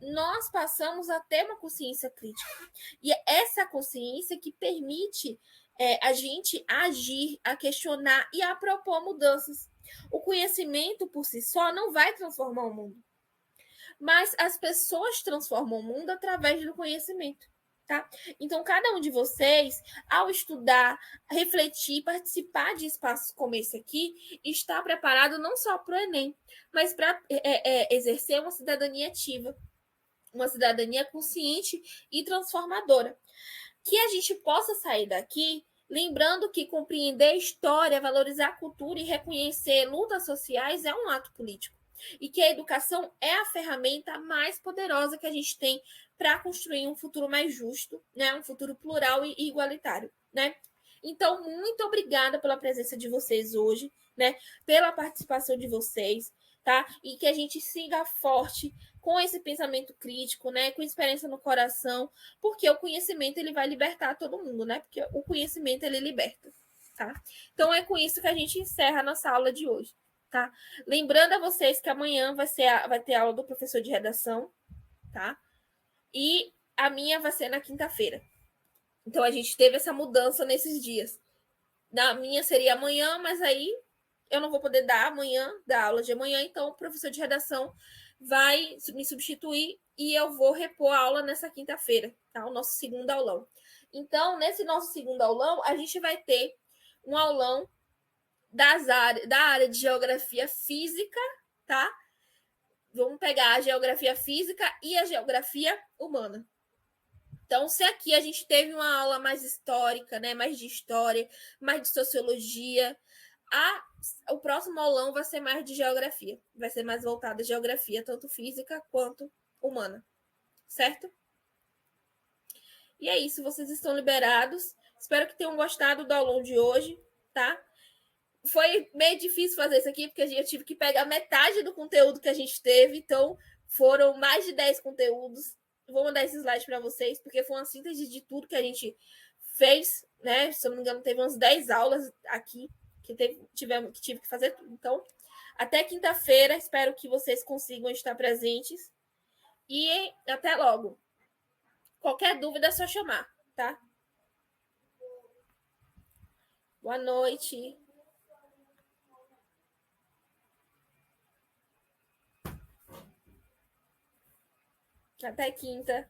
nós passamos a ter uma consciência crítica. E é essa consciência que permite a gente agir, a questionar e a propor mudanças. O conhecimento por si só não vai transformar o mundo, mas as pessoas transformam o mundo através do conhecimento. Tá? Então, cada um de vocês, ao estudar, refletir, participar de espaços como esse aqui, está preparado não só para o Enem, mas para exercer uma cidadania ativa, uma cidadania consciente e transformadora. Que a gente possa sair daqui lembrando que compreender a história, valorizar a cultura e reconhecer lutas sociais é um ato político. E que a educação é a ferramenta mais poderosa que a gente tem para construir um futuro mais justo, né? Um futuro plural e igualitário, né? Então, muito obrigada pela presença de vocês hoje, né? Pela participação de vocês, tá? E que a gente siga forte com esse pensamento crítico, né? Com experiência no coração, porque o conhecimento ele vai libertar todo mundo, né? Porque o conhecimento ele liberta, tá? Então é com isso que a gente encerra a nossa aula de hoje, tá? Lembrando a vocês que amanhã vai ter aula do professor de redação, tá? E a minha vai ser na quinta-feira. Então a gente teve essa mudança nesses dias. Na minha seria amanhã, mas aí eu não vou poder dar amanhã, da aula de amanhã, então o professor de redação vai me substituir e eu vou repor a aula nessa quinta-feira, tá? O nosso segundo aulão. Então, nesse nosso segundo aulão, a gente vai ter um aulão da área de geografia física, tá? Vamos pegar a geografia física e a geografia humana. Então, se aqui a gente teve uma aula mais histórica, né, mais de história, mais de sociologia, o próximo aulão vai ser mais de geografia. Vai ser mais voltado à geografia, tanto física quanto humana. Certo? E é isso, vocês estão liberados. Espero que tenham gostado do aulão de hoje, tá? Foi meio difícil fazer isso aqui, porque eu tive que pegar metade do conteúdo que a gente teve, então foram mais de 10 conteúdos. Vou mandar esse slide para vocês, porque foi uma síntese de tudo que a gente fez, né? Se eu não me engano, teve umas 10 aulas aqui que tive que fazer tudo. Então, até quinta-feira, espero que vocês consigam estar presentes. E até logo. Qualquer dúvida é só chamar, tá? Boa noite. Até quinta.